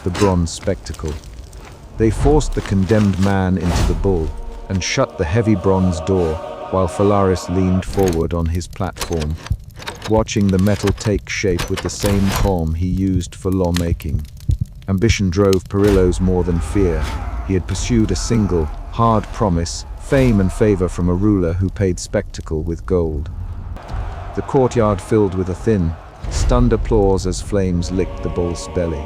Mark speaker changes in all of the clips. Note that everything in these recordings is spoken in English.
Speaker 1: the bronze spectacle. They forced the condemned man into the bull and shut the heavy bronze door while Phalaris leaned forward on his platform, watching the metal take shape with the same calm he used for lawmaking. Ambition drove Perillos more than fear. He had pursued a single, hard promise, fame and favor from a ruler who paid spectacle with gold. The courtyard filled with a thin, stunned applause as flames licked the bull's belly.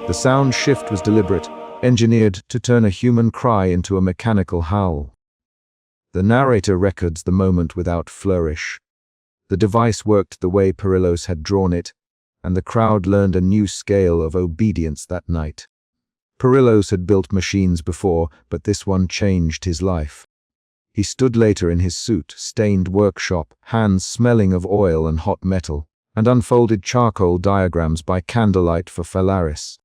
Speaker 1: The sound shift was deliberate, engineered to turn a human cry into a mechanical howl. The narrator records the moment without flourish. The device worked the way Perillos had drawn it, and the crowd learned a new scale of obedience that night. Perillos had built machines before, but this one changed his life. He stood later in his soot-stained workshop, hands smelling of oil and hot metal, and unfolded charcoal diagrams by candlelight for Phalaris.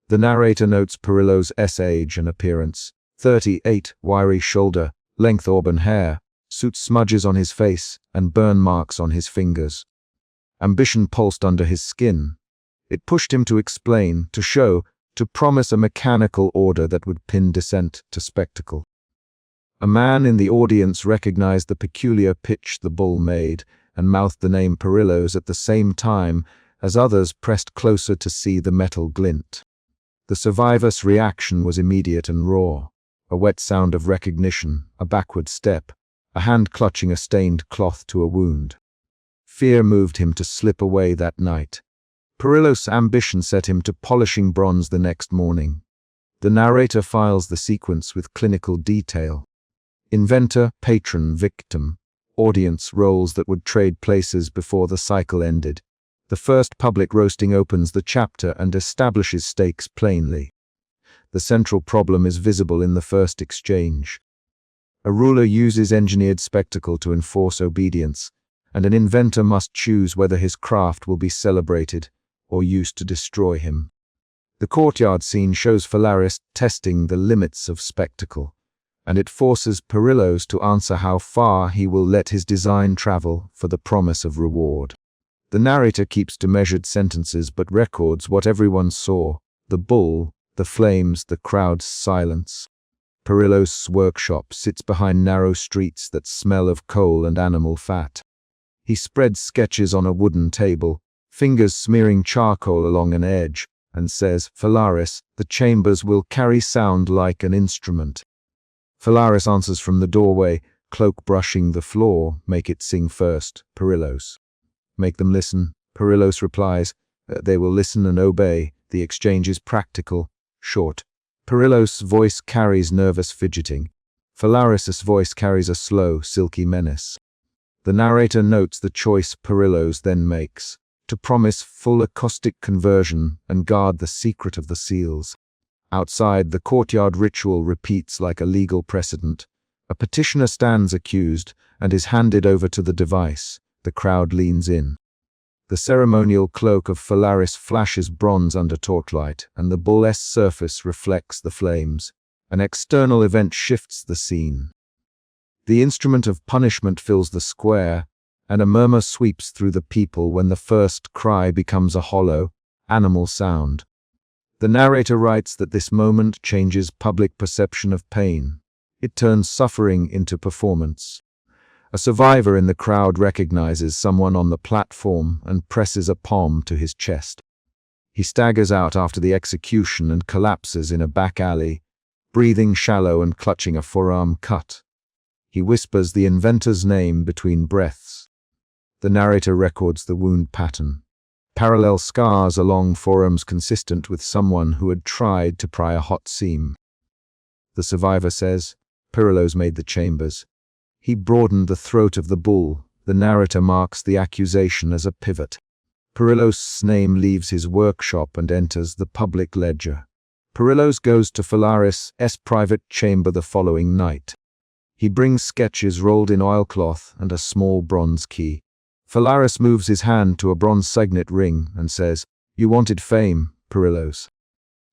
Speaker 1: The narrator notes Perillos' age and appearance: 38, wiry shoulder, length auburn hair, soot smudges on his face, and burn marks on his fingers. Ambition pulsed under his skin. It pushed him to explain, to show, to promise a mechanical order that would pin dissent to spectacle. A man in the audience recognized the peculiar pitch the bull made and mouthed the name Perillos at the same time as others pressed closer to see the metal glint. The survivor's reaction was immediate and raw. A wet sound of recognition, a backward step, a hand clutching a stained cloth to a wound. Fear moved him to slip away that night. Perillos' ambition set him to polishing bronze the next morning. The narrator files the sequence with clinical detail. Inventor, patron, victim, audience roles that would trade places before the cycle ended. The first public roasting opens the chapter and establishes stakes plainly. The central problem is visible in the first exchange. A ruler uses engineered spectacle to enforce obedience, and an inventor must choose whether his craft will be celebrated or used to destroy him. The courtyard scene shows Phalaris testing the limits of spectacle, and it forces Perillos to answer how far he will let his design travel for the promise of reward. The narrator keeps to measured sentences but records what everyone saw: the bull, the flames, the crowd's silence. Perillos' workshop sits behind narrow streets that smell of coal and animal fat. He spreads sketches on a wooden table, fingers smearing charcoal along an edge, and says, "Phalaris, the chambers will carry sound like an instrument." Phalaris answers from the doorway, cloak brushing the floor. "Make it sing first, Perillos." "Make them listen," Perillos replies. "They will listen and obey." The exchange is practical, short. Perillos' voice carries nervous fidgeting. Phalaris' voice carries a slow, silky menace. The narrator notes the choice Perillos then makes: to promise full acoustic conversion and guard the secret of the seals. Outside, the courtyard ritual repeats like a legal precedent. A petitioner stands accused and is handed over to the device. The crowd leans in. The ceremonial cloak of Phalaris flashes bronze under torchlight, and the bull's surface reflects the flames. An external event shifts the scene. The instrument of punishment fills the square, and a murmur sweeps through the people when the first cry becomes a hollow, animal sound. The narrator writes that this moment changes public perception of pain. It turns suffering into performance. A survivor in the crowd recognizes someone on the platform and presses a palm to his chest. He staggers out after the execution and collapses in a back alley, breathing shallow and clutching a forearm cut. He whispers the inventor's name between breaths. The narrator records the wound pattern. Parallel scars along forearms consistent with someone who had tried to pry a hot seam. The survivor says, "Perillos made the chambers. He broadened the throat of the bull." The narrator marks the accusation as a pivot. Perillos' name leaves his workshop and enters the public ledger. Perillos goes to Phalaris' private chamber the following night. He brings sketches rolled in oilcloth and a small bronze key. Phalaris moves his hand to a bronze signet ring and says, "You wanted fame, Perillos.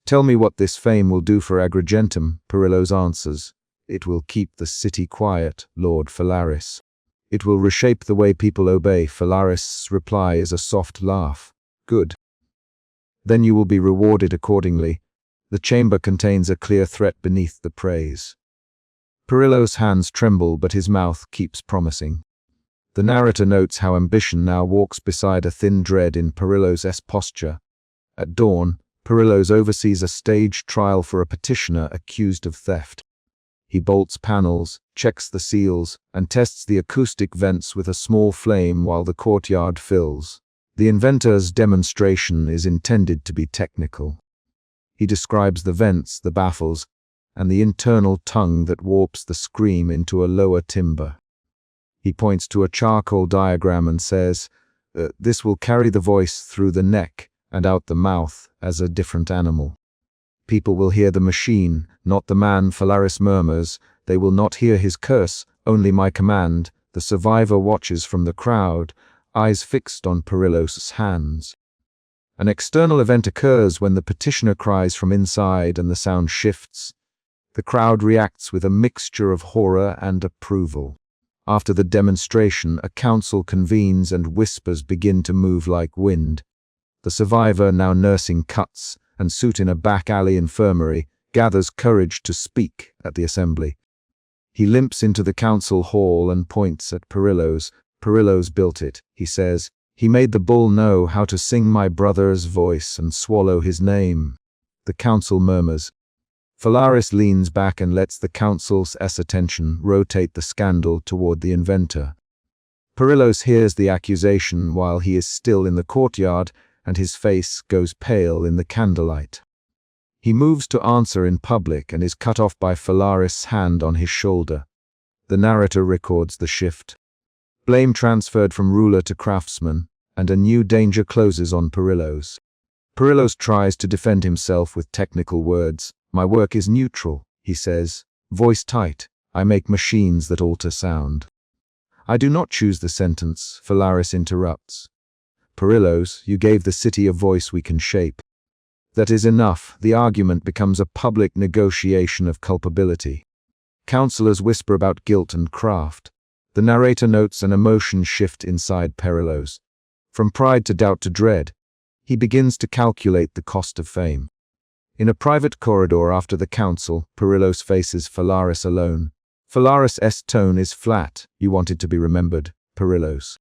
Speaker 1: Tell me what this fame will do for Agrigentum." Perillos answers, "It will keep the city quiet, Lord Phalaris. It will reshape the way people obey." Phalaris' reply is a soft laugh. "Good." Then you will be rewarded accordingly. The chamber contains a clear threat beneath the praise. Perillo's hands tremble, but his mouth keeps promising. The narrator notes how ambition now walks beside a thin dread in Perillo's posture. At dawn, Perillo's oversees a staged trial for a petitioner accused of theft. He bolts panels, checks the seals, and tests the acoustic vents with a small flame while the courtyard fills. The inventor's demonstration is intended to be technical. He describes the vents, the baffles, and the internal tongue that warps the scream into a lower timbre. He points to a charcoal diagram and says, this will carry the voice through the neck and out the mouth as a different animal. People will hear the machine, not the man. Phalaris murmurs, they will not hear his curse, only my command. The survivor watches from the crowd, eyes fixed on Perillo's hands. An external event occurs when the petitioner cries from inside and the sound shifts. The crowd reacts with a mixture of horror and approval. After the demonstration, a council convenes and whispers begin to move like wind. The survivor, now nursing cuts and suit in a back alley infirmary, gathers courage to speak at the assembly. He limps into the council hall and points at Perillo's. Perillo's built it, he says. He made the bull know how to sing my brother's voice and swallow his name. The council murmurs. Phalaris leans back and lets the council's attention rotate the scandal toward the inventor. Perillo's hears the accusation while he is still in the courtyard, and his face goes pale in the candlelight. He moves to answer in public and is cut off by Phalaris' hand on his shoulder. The narrator records the shift. Blame transferred from ruler to craftsman, and a new danger closes on Perillo's. Perillo's tries to defend himself with technical words. My work is neutral, he says, voice tight. I make machines that alter sound. I do not choose the sentence, Phalaris interrupts. Perillo's, you gave the city a voice we can shape. That is enough. The argument becomes a public negotiation of culpability. Councillors whisper about guilt and craft. The narrator notes an emotion shift inside Perillo's. From pride to doubt to dread, he begins to calculate the cost of fame. In a private corridor after the council, Perillo's faces Phalaris alone. Phalaris' tone is flat. You wanted to be remembered, Perillo's.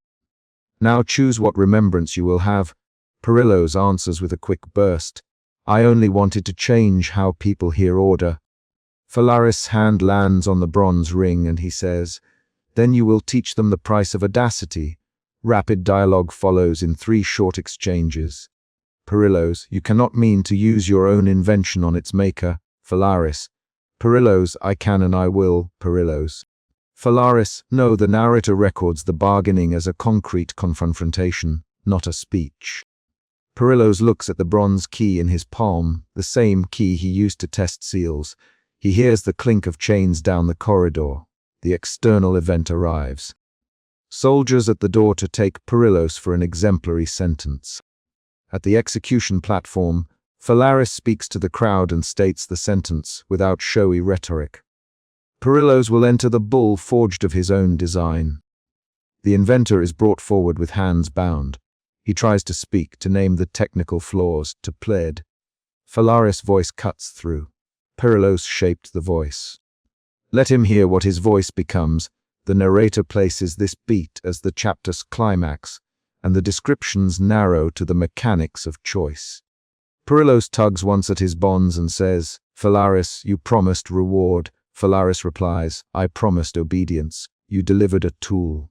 Speaker 1: Now choose what remembrance you will have. Perillo's answers with a quick burst. I only wanted to change how people hear order. Phalaris' hand lands on the bronze ring and he says, then you will teach them the price of audacity. Rapid dialogue follows in 3 short exchanges. Perillo's, you cannot mean to use your own invention on its maker. Phalaris. Perillo's, I can and I will. Perillo's. Phalaris, no, the narrator records the bargaining as a concrete confrontation, not a speech. Perillo's looks at the bronze key in his palm, the same key he used to test seals. He hears the clink of chains down the corridor. The external event arrives. Soldiers at the door to take Perillo's for an exemplary sentence. At the execution platform, Phalaris speaks to the crowd and states the sentence without showy rhetoric. Perillo's will enter the bull forged of his own design. The inventor is brought forward with hands bound. He tries to speak, to name the technical flaws, to plead. Phalaris' voice cuts through. Perillo's shaped the voice. Let him hear what his voice becomes. The narrator places this beat as the chapter's climax, and the descriptions narrow to the mechanics of choice. Perillo's tugs once at his bonds and says, Phalaris, you promised reward. Phalaris replies, I promised obedience. You delivered a tool.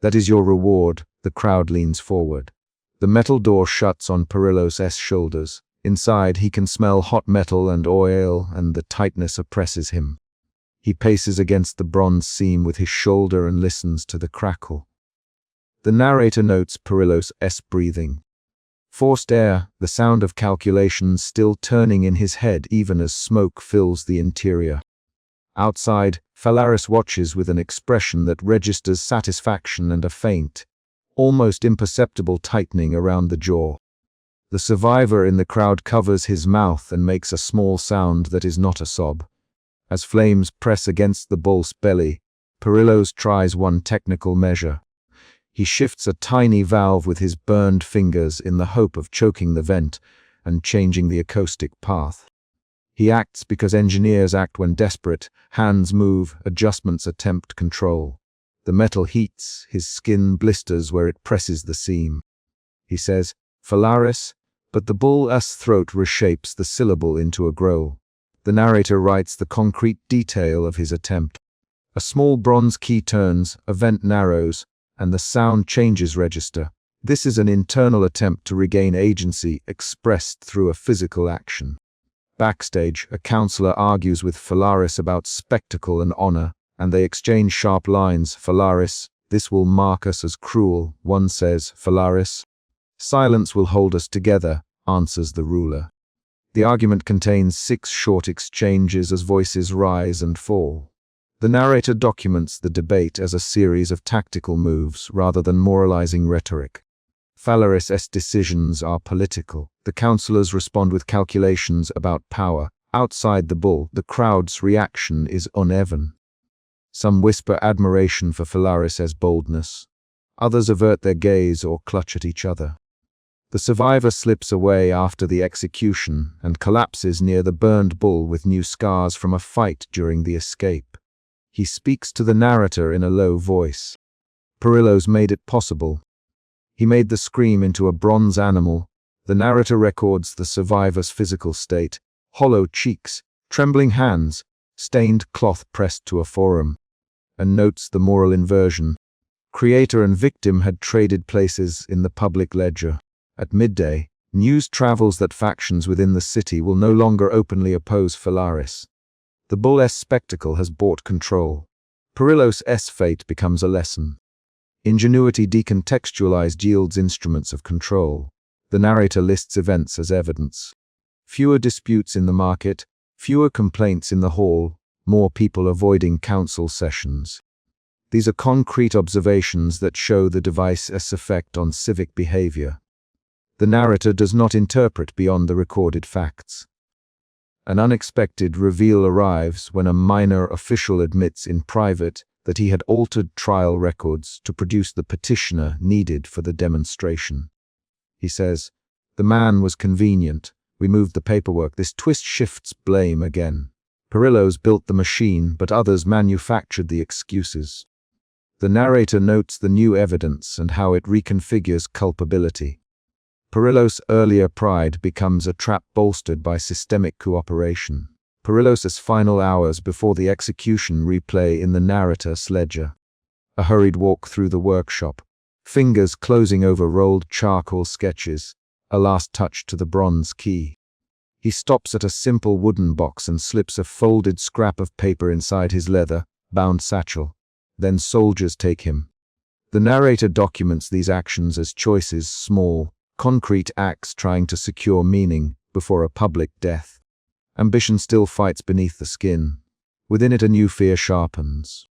Speaker 1: That is your reward. The crowd leans forward. The metal door shuts on Perillo's shoulders. Inside, he can smell hot metal and oil, and the tightness oppresses him. He paces against the bronze seam with his shoulder and listens to the crackle. The narrator notes Perillo's breathing. Forced air, the sound of calculations still turning in his head even as smoke fills the interior. Outside, Phalaris watches with an expression that registers satisfaction and a faint, almost imperceptible tightening around the jaw. The survivor in the crowd covers his mouth and makes a small sound that is not a sob. As flames press against the bull's belly, Perillo's tries one technical measure. He shifts a tiny valve with his burned fingers in the hope of choking the vent and changing the acoustic path. He acts because engineers act when desperate. Hands move, adjustments attempt control. The metal heats, his skin blisters where it presses the seam. He says, "Phalaris," but the bull's throat reshapes the syllable into a growl. The narrator writes the concrete detail of his attempt. A small bronze key turns, a vent narrows, and the sound changes register. This is an internal attempt to regain agency expressed through a physical action. Backstage, a counselor argues with Phalaris about spectacle and honor, and they exchange sharp lines. "Phalaris, this will mark us as cruel," one says. "Phalaris, silence will hold us together," answers the ruler. The argument contains 6 short exchanges as voices rise and fall. The narrator documents the debate as a series of tactical moves rather than moralizing rhetoric. Phalaris' decisions are political. The counselors respond with calculations about power. Outside the bull, the crowd's reaction is uneven. Some whisper admiration for Phalaris' boldness. Others avert their gaze or clutch at each other. The survivor slips away after the execution and collapses near the burned bull with new scars from a fight during the escape. He speaks to the narrator in a low voice. Perillos made it possible. He made the scream into a bronze animal. The narrator records the survivor's physical state: hollow cheeks, trembling hands, stained cloth pressed to a forearm, and notes the moral inversion. Creator and victim had traded places in the public ledger. At midday, news travels that factions within the city will no longer openly oppose Phalaris. The bull's spectacle has bought control. Perillos' fate becomes a lesson. Ingenuity decontextualized yields instruments of control. The narrator lists events as evidence. Fewer disputes in the market, fewer complaints in the hall, more people avoiding council sessions. These are concrete observations that show the device's effect on civic behavior. The narrator does not interpret beyond the recorded facts. An unexpected reveal arrives when a minor official admits in private that he had altered trial records to produce the petitioner needed for the demonstration. He says, "The man was convenient. We moved the paperwork." This twist shifts blame again. Perillos built the machine, but others manufactured the excuses. The narrator notes the new evidence and how it reconfigures culpability. Perillos' earlier pride becomes a trap bolstered by systemic cooperation. Perillos' final hours before the execution replay in the narrator's ledger. A hurried walk through the workshop, fingers closing over rolled charcoal sketches, a last touch to the bronze key. He stops at a simple wooden box and slips a folded scrap of paper inside his leather-bound satchel. Then soldiers take him. The narrator documents these actions as choices, small, concrete acts trying to secure meaning before a public death. Ambition still fights beneath the skin. Within it a new fear sharpens.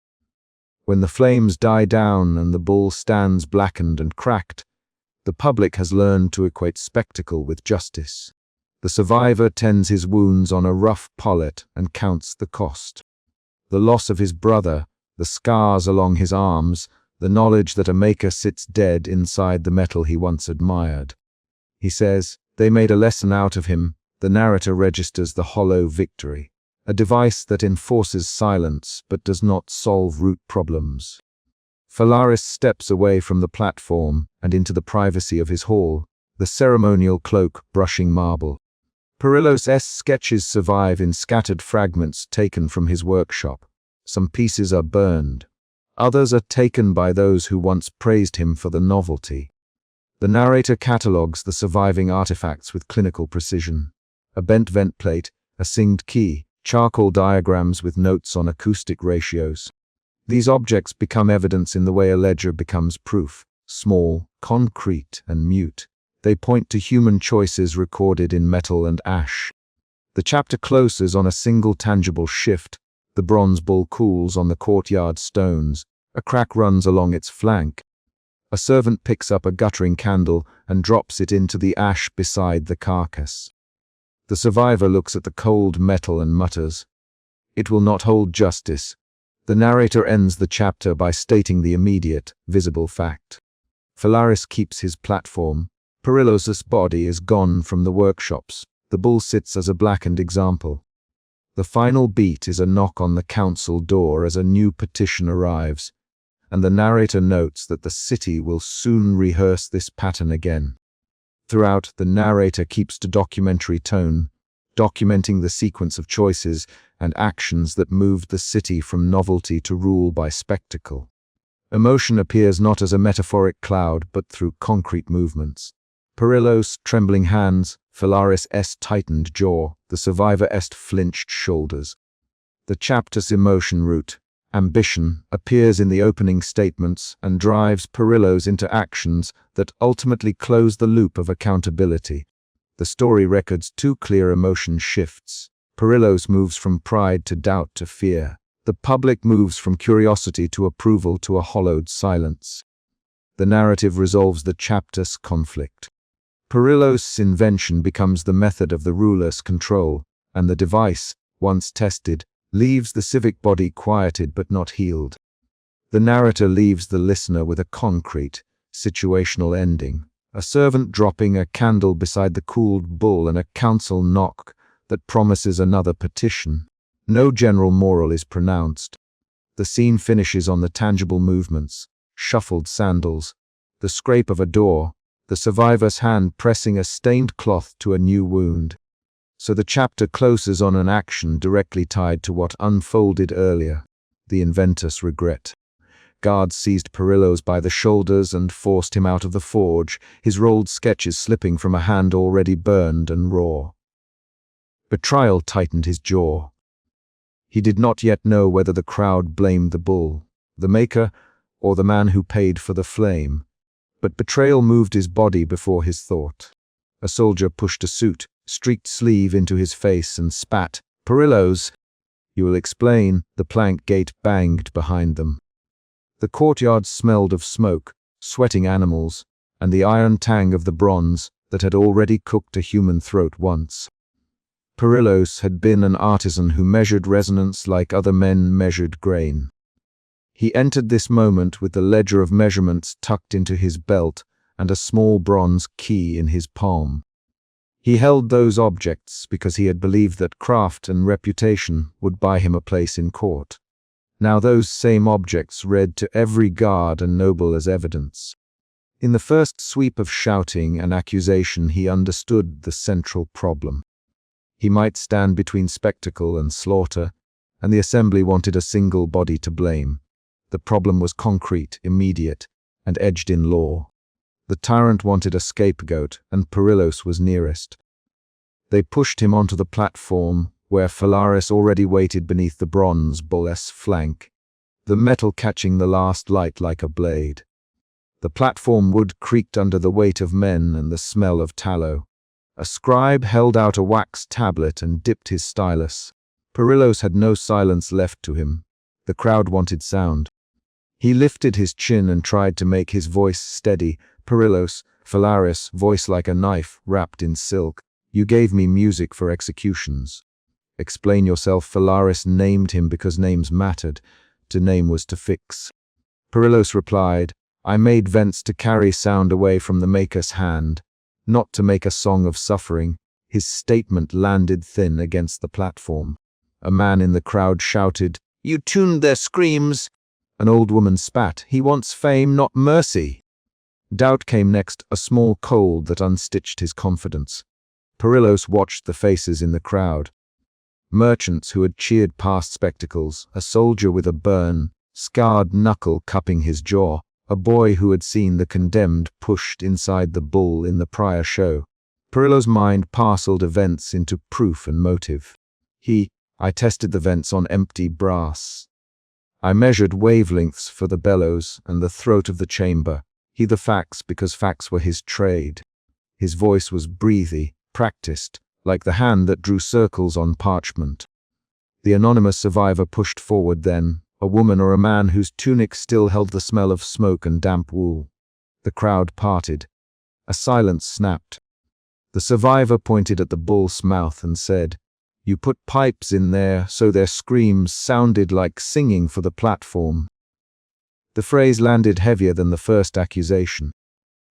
Speaker 1: When the flames die down and the bull stands blackened and cracked, the public has learned to equate spectacle with justice. The survivor tends his wounds on a rough pallet and counts the cost. The loss of his brother, the scars along his arms, the knowledge that a maker sits dead inside the metal he once admired. He says, "They made a lesson out of him." The narrator registers the hollow victory, a device that enforces silence but does not solve root problems. Phalaris steps away from the platform and into the privacy of his hall, the ceremonial cloak brushing marble. Perillos' sketches survive in scattered fragments taken from his workshop. Some pieces are burned. Others are taken by those who once praised him for the novelty. The narrator catalogues the surviving artifacts with clinical precision. A bent vent plate, a singed key, charcoal diagrams with notes on acoustic ratios. These objects become evidence in the way a ledger becomes proof, small, concrete, and mute. They point to human choices recorded in metal and ash. The chapter closes on a single tangible shift. The bronze bull cools on the courtyard stones. A crack runs along its flank. A servant picks up a guttering candle and drops it into the ash beside the carcass. The survivor looks at the cold metal and mutters, "It will not hold justice." The narrator ends the chapter by stating the immediate, visible fact. Phalaris keeps his platform. Perillos' body is gone from the workshops. The bull sits as a blackened example. The final beat is a knock on the council door as a new petition arrives, and the narrator notes that the city will soon rehearse this pattern again. Throughout, the narrator keeps to documentary tone, documenting the sequence of choices and actions that moved the city from novelty to rule by spectacle. Emotion appears not as a metaphoric cloud, but through concrete movements. Perillos' trembling hands, Phalaris' tightened jaw, the survivor' flinched shoulders. The chapter's emotion root, ambition, appears in the opening statements and drives Perillos into actions that ultimately close the loop of accountability. The story records two clear emotion shifts. Perillos moves from pride to doubt to fear. The public moves from curiosity to approval to a hollowed silence. The narrative resolves the chapter's conflict. Perillos' invention becomes the method of the ruler's control, and the device, once tested, leaves the civic body quieted but not healed. The narrator leaves the listener with a concrete, situational ending, a servant dropping a candle beside the cooled bull and a council knock that promises another petition. No general moral is pronounced. The scene finishes on the tangible movements, shuffled sandals, the scrape of a door, the survivor's hand pressing a stained cloth to a new wound. So the chapter closes on an action directly tied to what unfolded earlier, the inventor's regret. Guards seized Perillos by the shoulders and forced him out of the forge, his rolled sketches slipping from a hand already burned and raw. Betrayal tightened his jaw. He did not yet know whether the crowd blamed the bull, the maker, or the man who paid for the flame. But betrayal moved his body before his thought. A soldier pushed a streaked sleeve into his face and spat. "Perillos, you will explain." The plank gate banged behind them. The courtyard smelled of smoke, sweating animals, and the iron tang of the bronze that had already cooked a human throat once. Perillos had been an artisan who measured resonance like other men measured grain. He entered this moment with the ledger of measurements tucked into his belt and a small bronze key in his palm. He held those objects because he had believed that craft and reputation would buy him a place in court. Now those same objects read to every guard and noble as evidence. In the first sweep of shouting and accusation, he understood the central problem. He might stand between spectacle and slaughter, and the assembly wanted a single body to blame. The problem was concrete, immediate, and edged in law. The tyrant wanted a scapegoat, and Perillos was nearest. They pushed him onto the platform, where Phalaris already waited beneath the bronze bull's flank, the metal catching the last light like a blade. The platform wood creaked under the weight of men and the smell of tallow. A scribe held out a wax tablet and dipped his stylus. Perillos had no silence left to him. The crowd wanted sound. He lifted his chin and tried to make his voice steady. "Perillos, Phalaris, voice like a knife wrapped in silk. You gave me music for executions. Explain yourself." Phalaris named him because names mattered. To name was to fix. Perillos replied, "I made vents to carry sound away from the maker's hand, not to make a song of suffering." His statement landed thin against the platform. A man in the crowd shouted, "You tuned their screams." An old woman spat, "He wants fame, not mercy." Doubt came next, a small cold that unstitched his confidence. Perillos watched the faces in the crowd. Merchants who had cheered past spectacles, a soldier with a scarred knuckle cupping his jaw, a boy who had seen the condemned pushed inside the bull in the prior show. Perillos' mind parceled events into proof and motive. I tested the vents on empty brass. I measured wavelengths for the bellows and the throat of the chamber. He the facts because facts were his trade. His voice was breathy, practiced, like the hand that drew circles on parchment. The anonymous survivor pushed forward then, a woman or a man whose tunic still held the smell of smoke and damp wool. The crowd parted. A silence snapped. The survivor pointed at the bull's mouth and said, "You put pipes in there so their screams sounded like singing for the platform." The phrase landed heavier than the first accusation.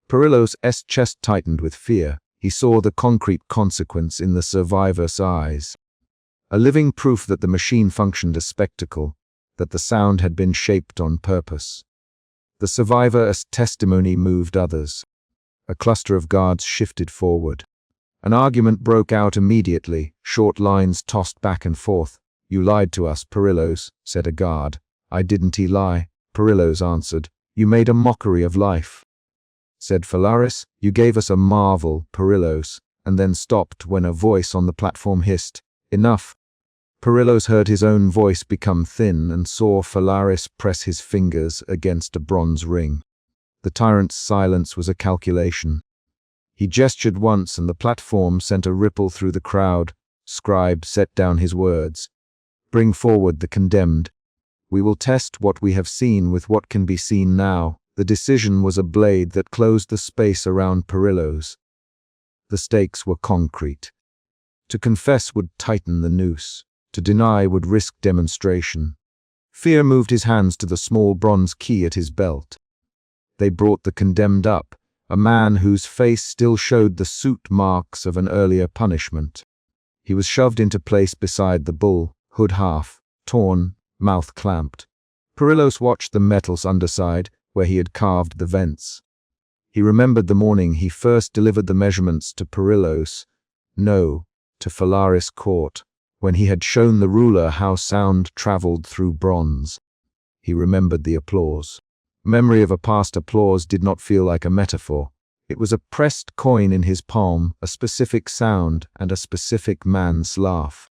Speaker 1: Perillo's chest tightened with fear. He saw the concrete consequence in the survivor's eyes. A living proof that the machine functioned as spectacle, that the sound had been shaped on purpose. The survivor's testimony moved others. A cluster of guards shifted forward. An argument broke out immediately, short lines tossed back and forth. "You lied to us, Perillos," said a guard. "I didn't lie," Perillos answered. "You made a mockery of life." Said Phalaris, "You gave us a marvel, Perillos," and then stopped when a voice on the platform hissed, "Enough." Perillos heard his own voice become thin and saw Phalaris press his fingers against a bronze ring. The tyrant's silence was a calculation. He gestured once and the platform sent a ripple through the crowd. Scribe set down his words. "Bring forward the condemned. We will test what we have seen with what can be seen now." The decision was a blade that closed the space around Perillos. The stakes were concrete. To confess would tighten the noose. To deny would risk demonstration. Fear moved his hands to the small bronze key at his belt. They brought the condemned up, a man whose face still showed the soot marks of an earlier punishment. He was shoved into place beside the bull, hood half, torn, mouth clamped. Perillos watched the metal's underside, where he had carved the vents. He remembered the morning he first delivered the measurements to Perillos, no, to Phalaris Court, when he had shown the ruler how sound traveled through bronze. He remembered the applause. Memory of a past applause did not feel like a metaphor. It was a pressed coin in his palm, a specific sound, and a specific man's laugh.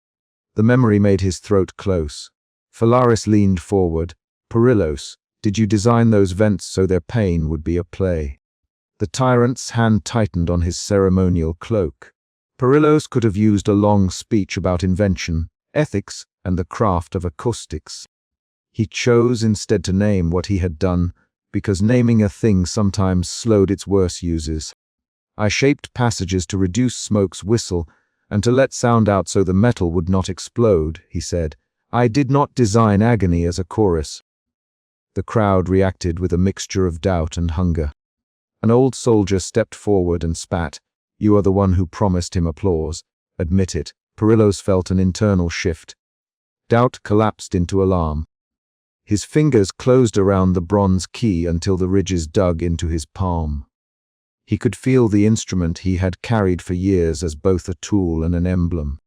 Speaker 1: The memory made his throat close. Phalaris leaned forward. "Perillos, did you design those vents so their pain would be a play?" The tyrant's hand tightened on his ceremonial cloak. Perillos could have used a long speech about invention, ethics, and the craft of acoustics. He chose instead to name what he had done, because naming a thing sometimes slowed its worst uses. "I shaped passages to reduce smoke's whistle and to let sound out so the metal would not explode," he said. "I did not design agony as a chorus." The crowd reacted with a mixture of doubt and hunger. An old soldier stepped forward and spat. "You are the one who promised him applause. Admit it." Perillos felt an internal shift. Doubt collapsed into alarm. His fingers closed around the bronze key until the ridges dug into his palm. He could feel the instrument he had carried for years as both a tool and an emblem.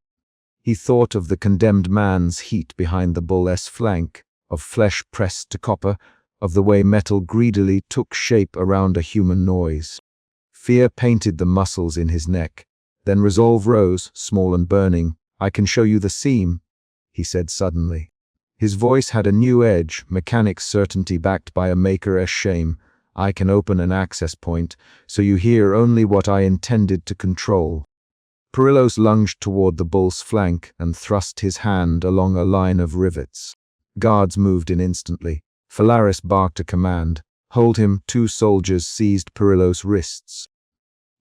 Speaker 1: He thought of the condemned man's heat behind the bull's flank, of flesh pressed to copper, of the way metal greedily took shape around a human noise. Fear painted the muscles in his neck. Then resolve rose, small and burning. "I can show you the seam," he said suddenly. His voice had a new edge, mechanic's certainty backed by a maker's shame. "I can open an access point, so you hear only what I intended to control." Perillos lunged toward the bull's flank and thrust his hand along a line of rivets. Guards moved in instantly. Phalaris barked a command. "Hold him." Two soldiers seized Perillos' wrists.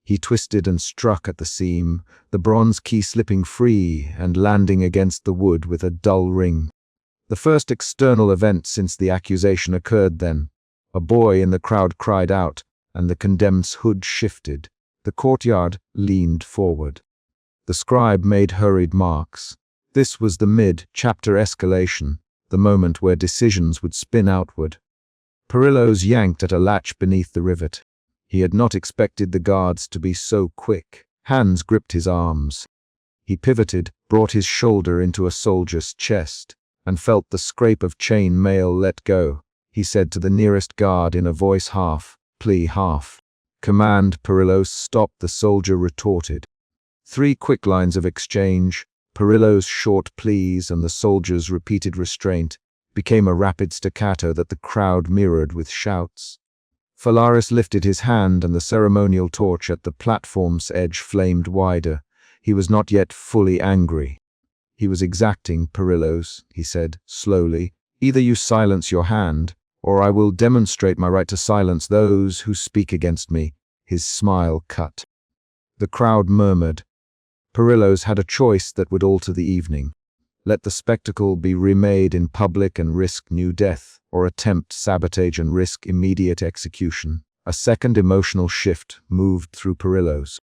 Speaker 1: He twisted and struck at the seam, the bronze key slipping free and landing against the wood with a dull ring. The first external event since the accusation occurred then. A boy in the crowd cried out, and the condemned's hood shifted. The courtyard leaned forward. The scribe made hurried marks. This was the mid-chapter escalation, the moment where decisions would spin outward. Perillos yanked at a latch beneath the rivet. He had not expected the guards to be so quick. Hands gripped his arms. He pivoted, brought his shoulder into a soldier's chest, and felt the scrape of chain mail let go. He said to the nearest guard in a voice half, plea half. "Command." Perillos stopped. The soldier retorted. 3 quick lines of exchange, Perillos' short pleas and the soldier's repeated restraint, became a rapid staccato that the crowd mirrored with shouts. Phalaris lifted his hand and the ceremonial torch at the platform's edge flamed wider. He was not yet fully angry. He was exacting. "Perillos," he said, slowly, "either you silence your hand, or I will demonstrate my right to silence those who speak against me." His smile cut. The crowd murmured. Perillos had a choice that would alter the evening. Let the spectacle be remade in public and risk new death, or attempt sabotage and risk immediate execution. A second emotional shift moved through Perillos,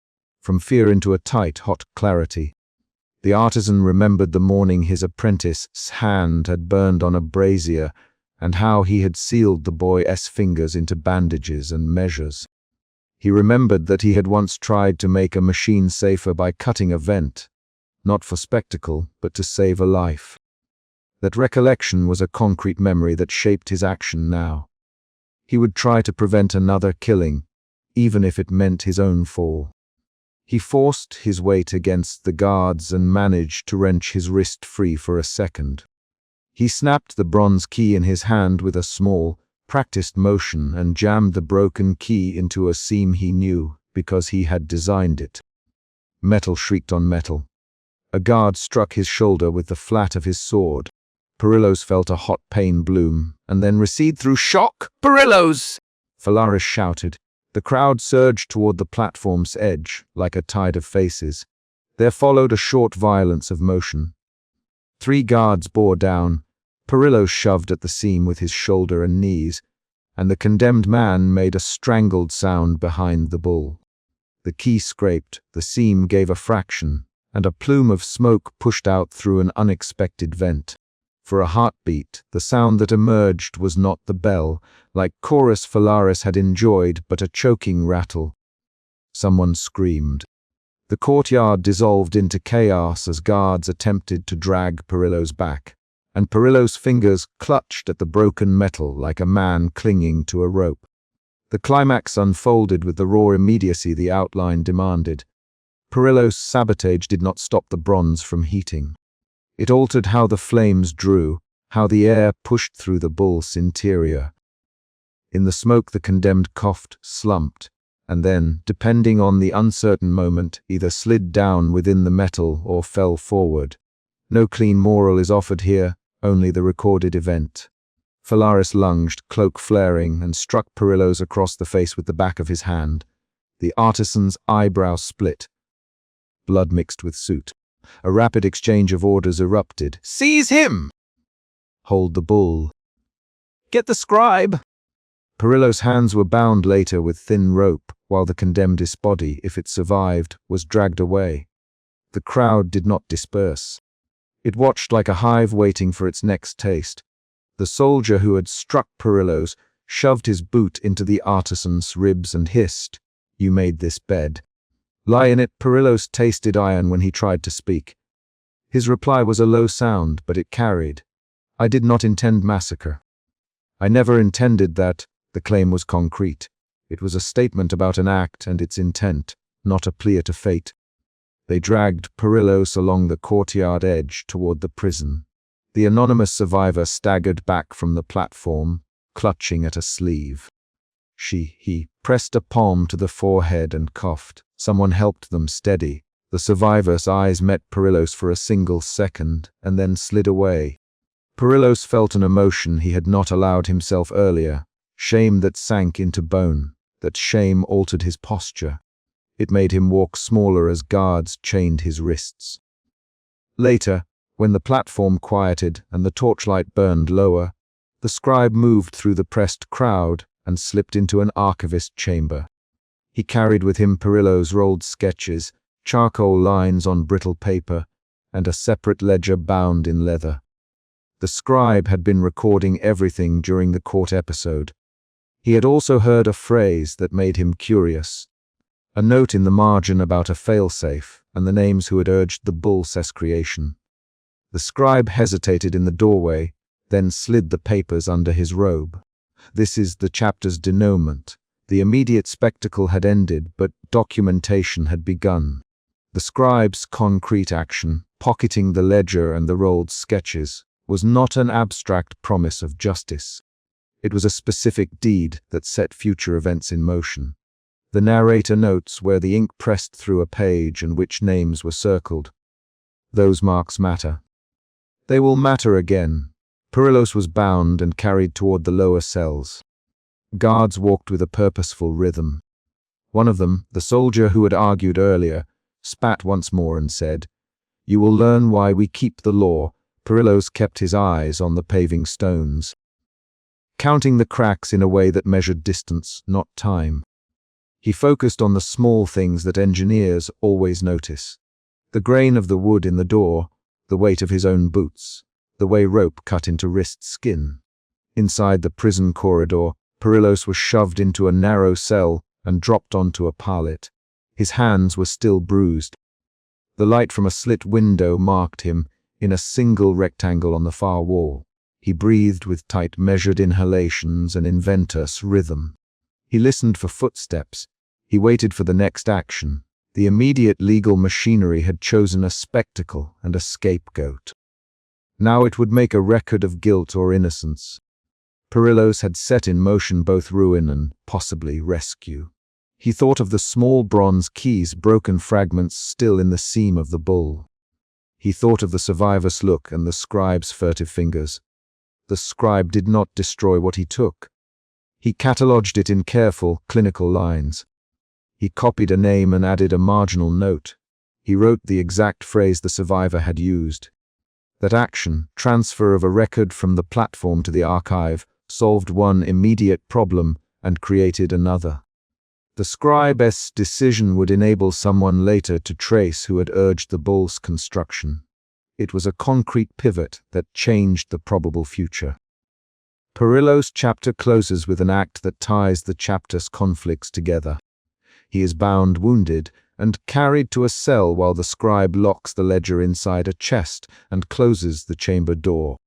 Speaker 1: from fear into a tight, hot clarity. The artisan remembered the morning his apprentice's hand had burned on a brazier, and how he had sealed the boy's fingers into bandages and measures. He remembered that he had once tried to make a machine safer by cutting a vent, not for spectacle, but to save a life. That recollection was a concrete memory that shaped his action now. He would try to prevent another killing, even if it meant his own fall. He forced his weight against the guards and managed to wrench his wrist free for a second. He snapped the bronze key in his hand with a small, practiced motion and jammed the broken key into a seam he knew because he had designed it. Metal shrieked on metal. A guard struck his shoulder with the flat of his sword. Perillos felt a hot pain bloom and then recede through shock. "Perillos!" Phalaris shouted. The crowd surged toward the platform's edge, like a tide of faces. There followed a short violence of motion. 3 guards bore down. Perillos shoved at the seam with his shoulder and knees, and the condemned man made a strangled sound behind the bull. The key scraped, the seam gave a fraction, and a plume of smoke pushed out through an unexpected vent. For a heartbeat, the sound that emerged was not the bell, like chorus Phalaris had enjoyed, but a choking rattle. Someone screamed. The courtyard dissolved into chaos as guards attempted to drag Perillos back, and Perillos' fingers clutched at the broken metal like a man clinging to a rope. The climax unfolded with the raw immediacy the outline demanded. Perillos' sabotage did not stop the bronze from heating. It altered how the flames drew, how the air pushed through the bull's interior. In the smoke the condemned coughed, slumped, and then, depending on the uncertain moment, either slid down within the metal or fell forward. No clean moral is offered here, only the recorded event. Phalaris lunged, cloak flaring, and struck Perillos across the face with the back of his hand. The artisan's eyebrow split. Blood mixed with soot. A rapid exchange of orders erupted. "Seize him!" "Hold the bull." "Get the scribe!" Perillos' hands were bound later with thin rope, while the condemned's body, if it survived, was dragged away. The crowd did not disperse. It watched like a hive waiting for its next taste. The soldier who had struck Perillos shoved his boot into the artisan's ribs and hissed, "You made this bed. Lie in it." Perillos tasted iron when he tried to speak. His reply was a low sound, but it carried. "I did not intend massacre. I never intended that." The claim was concrete. It was a statement about an act and its intent, not a plea to fate. They dragged Perillos along the courtyard edge toward the prison. The anonymous survivor staggered back from the platform, clutching at a sleeve. He pressed a palm to the forehead and coughed. Someone helped them steady. The survivor's eyes met Perillos for a single second, and then slid away. Perillos felt an emotion he had not allowed himself earlier, shame that sank into bone. That shame altered his posture. It made him walk smaller as guards chained his wrists. Later, when the platform quieted and the torchlight burned lower, the scribe moved through the pressed crowd and slipped into an archivist chamber. He carried with him Perillos' rolled sketches, charcoal lines on brittle paper, and a separate ledger bound in leather. The scribe had been recording everything during the court episode. He had also heard a phrase that made him curious. A note in the margin about a failsafe and the names who had urged the bull's creation. The scribe hesitated in the doorway, then slid the papers under his robe. This is the chapter's denouement. The immediate spectacle had ended, but documentation had begun. The scribe's concrete action, pocketing the ledger and the rolled sketches, was not an abstract promise of justice. It was a specific deed that set future events in motion. The narrator notes where the ink pressed through a page and which names were circled. Those marks matter. They will matter again. Perillos was bound and carried toward the lower cells. Guards walked with a purposeful rhythm. One of them, the soldier who had argued earlier, spat once more and said, "You will learn why we keep the law." Perillos kept his eyes on the paving stones. counting the cracks in a way that measured distance, not time. He focused on the small things that engineers always notice. The grain of the wood in the door, the weight of his own boots, the way rope cut into wrist skin. Inside the prison corridor, Perillos was shoved into a narrow cell and dropped onto a pallet. His hands were still bruised. The light from a slit window marked him in a single rectangle on the far wall. He breathed with tight, measured inhalations and inventus rhythm. He listened for footsteps. He waited for the next action. The immediate legal machinery had chosen a spectacle and a scapegoat. Now it would make a record of guilt or innocence. Perillos had set in motion both ruin and, possibly, rescue. He thought of the small bronze keys, broken fragments still in the seam of the bull. He thought of the survivor's look and the scribe's furtive fingers. The scribe did not destroy what he took. He catalogued it in careful, clinical lines. He copied a name and added a marginal note. He wrote the exact phrase the survivor had used. That action, transfer of a record from the platform to the archive, solved one immediate problem and created another. The scribe's decision would enable someone later to trace who had urged the bull's construction. It was a concrete pivot that changed the probable future. Perillos' chapter closes with an act that ties the chapter's conflicts together. He is bound, wounded, and carried to a cell while the scribe locks the ledger inside a chest and closes the chamber door.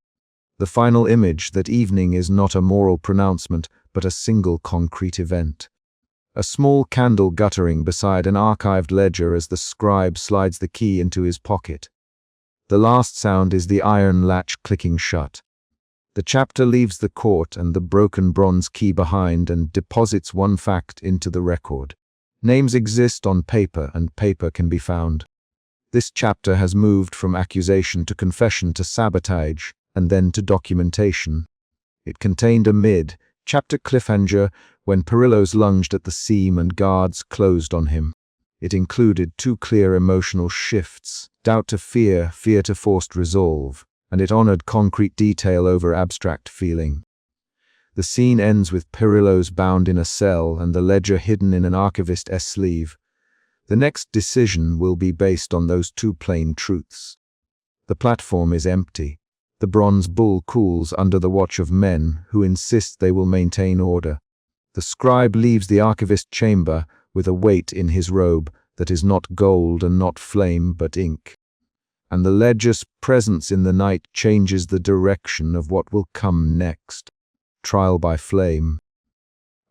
Speaker 1: The final image that evening is not a moral pronouncement, but a single concrete event. A small candle guttering beside an archived ledger as the scribe slides the key into his pocket. The last sound is the iron latch clicking shut. The chapter leaves the court and the broken bronze key behind and deposits one fact into the record. Names exist on paper and paper can be found. This chapter has moved from accusation to confession to sabotage and then to documentation. It contained a mid-chapter cliffhanger when Perillos lunged at the seam and guards closed on him. It included two clear emotional shifts, doubt to fear, fear to forced resolve, and it honored concrete detail over abstract feeling. The scene ends with Perillos bound in a cell and the ledger hidden in an archivist's sleeve. The next decision will be based on those two plain truths. The platform is empty. The bronze bull cools under the watch of men who insist they will maintain order. The scribe leaves the archivist's chamber with a weight in his robe that is not gold and not flame but ink. And the ledger's presence in the night changes the direction of what will come next. Trial by flame.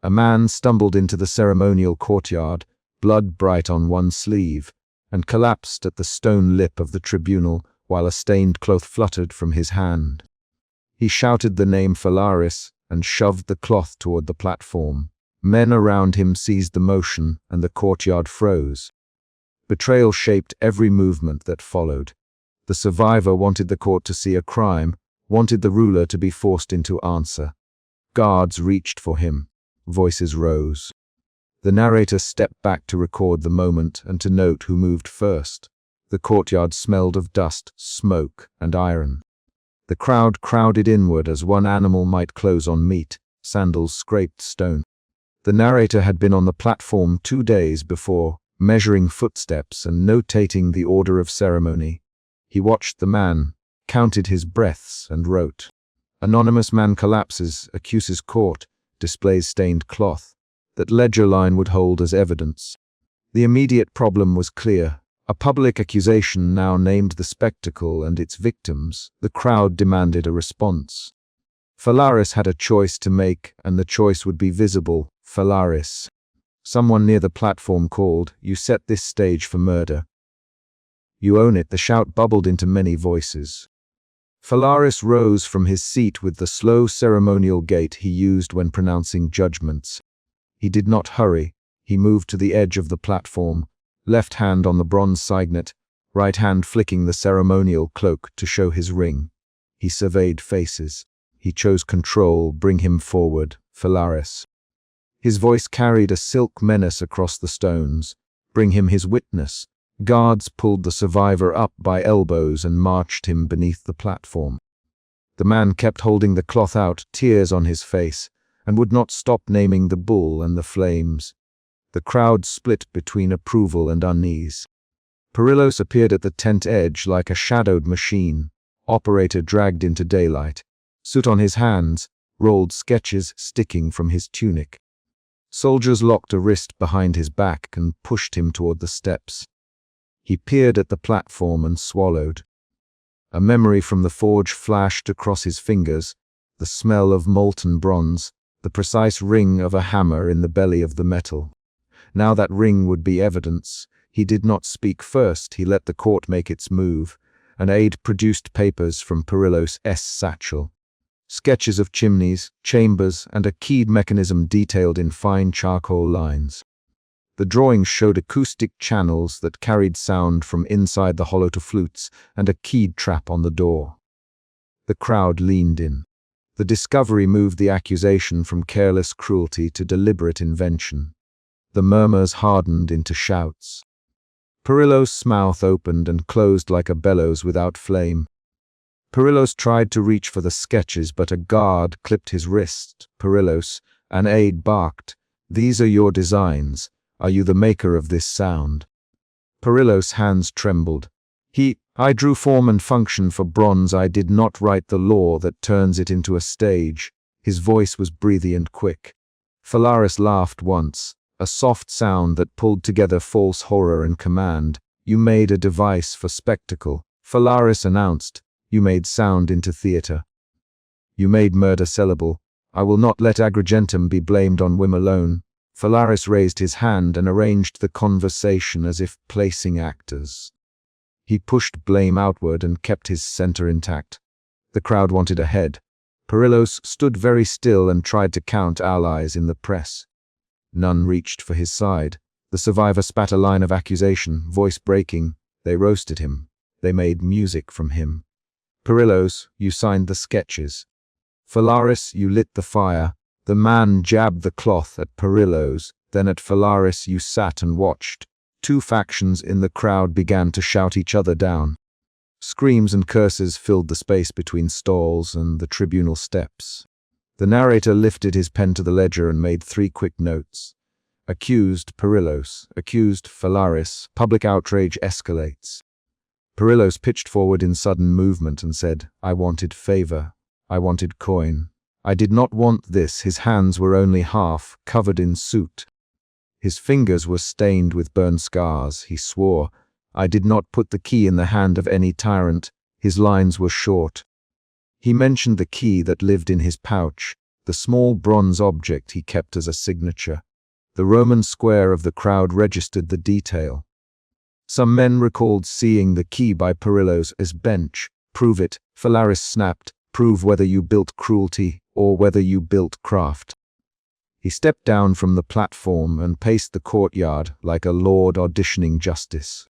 Speaker 1: A man stumbled into the ceremonial courtyard, blood bright on one sleeve, and collapsed at the stone lip of the tribunal while a stained cloth fluttered from his hand. He shouted the name Phalaris and shoved the cloth toward the platform. Men around him seized the motion and the courtyard froze. Betrayal shaped every movement that followed. The survivor wanted the court to see a crime, wanted the ruler to be forced into answer. Guards reached for him. Voices rose. The narrator stepped back to record the moment and to note who moved first. The courtyard smelled of dust, smoke, and iron. The crowd crowded inward as one animal might close on meat. Sandals scraped stone. The narrator had been on the platform 2 days before, measuring footsteps and notating the order of ceremony. He watched the man, counted his breaths, and wrote. Anonymous man collapses, accuses court, displays stained cloth. That ledger line would hold as evidence. The immediate problem was clear. A public accusation now named the spectacle and its victims. The crowd demanded a response. Phalaris had a choice to make, and the choice would be visible. Phalaris. Someone near the platform called, "You set this stage for murder." "You own it," the shout bubbled into many voices. Phalaris rose from his seat with the slow ceremonial gait he used when pronouncing judgments. He did not hurry. He moved to the edge of the platform, left hand on the bronze signet, right hand flicking the ceremonial cloak to show his ring. He surveyed faces. He chose control, bring him forward, Phalaris. His voice carried a silk menace across the stones. Bring him his witness. Guards pulled the survivor up by elbows and marched him beneath the platform. The man kept holding the cloth out, tears on his face, and would not stop naming the bull and the flames. The crowd split between approval and unease. Perillos appeared at the tent edge like a shadowed machine, operator dragged into daylight. Soot on his hands, rolled sketches sticking from his tunic. Soldiers locked a wrist behind his back and pushed him toward the steps. He peered at the platform and swallowed. A memory from the forge flashed across his fingers, the smell of molten bronze, the precise ring of a hammer in the belly of the metal. Now that ring would be evidence. He did not speak first, he let the court make its move. An aide produced papers from Perillos' satchel. Sketches of chimneys, chambers, and a keyed mechanism detailed in fine charcoal lines. The drawings showed acoustic channels that carried sound from inside the hollow to flutes, and a keyed trap on the door. The crowd leaned in. The discovery moved the accusation from careless cruelty to deliberate invention. The murmurs hardened into shouts. Perillos' mouth opened and closed like a bellows without flame. Perillos tried to reach for the sketches, but a guard clipped his wrist. Perillos, an aide barked, "These are your designs. Are you the maker of this sound?" Perillos' hands trembled. I drew form and function for bronze. I did not write the law that turns it into a stage." His voice was breathy and quick. Phalaris laughed once, a soft sound that pulled together false horror and command. "You made a device for spectacle," Phalaris announced. "You made sound into theater. You made murder sellable. I will not let Agrigentum be blamed on whim alone." Phalaris raised his hand and arranged the conversation as if placing actors. He pushed blame outward and kept his center intact. The crowd wanted a head. Perillos stood very still and tried to count allies in the press. None reached for his side. The survivor spat a line of accusation, voice breaking. They roasted him. They made music from him. "Perillos, you signed the sketches. Phalaris, you lit the fire." The man jabbed the cloth at Perillos, then at Phalaris. "You sat and watched." Two factions in the crowd began to shout each other down. Screams and curses filled the space between stalls and the tribunal steps. The narrator lifted his pen to the ledger and made 3 quick notes. Accused, Perillos. Accused, Phalaris. Public outrage escalates. Perillos pitched forward in sudden movement and said, "I wanted favor. I wanted coin. I did not want this." His hands were only half covered in soot. His fingers were stained with burn scars. He swore, "I did not put the key in the hand of any tyrant." His lines were short. He mentioned the key that lived in his pouch, the small bronze object he kept as a signature. The Roman square of the crowd registered the detail. Some men recalled seeing the key by Perillos' bench. "Prove it," Phalaris snapped. "Prove whether you built cruelty or whether you built craft." He stepped down from the platform and paced the courtyard like a lord auditioning justice.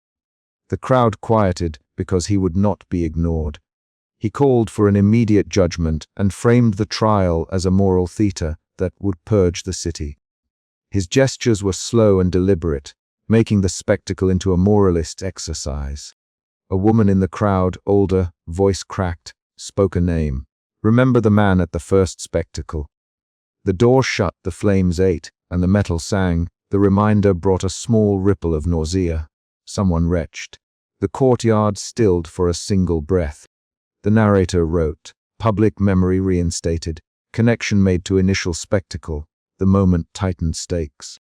Speaker 1: The crowd quieted because he would not be ignored. He called for an immediate judgment and framed the trial as a moral theater that would purge the city. His gestures were slow and deliberate, making the spectacle into a moralist exercise. A woman in the crowd, older, voice cracked, spoke a name. "Remember the man at the first spectacle." The door shut, the flames ate, and the metal sang. The reminder brought a small ripple of nausea. Someone retched. The courtyard stilled for a single breath. The narrator wrote, "Public memory reinstated. Connection made to initial spectacle." The moment tightened stakes.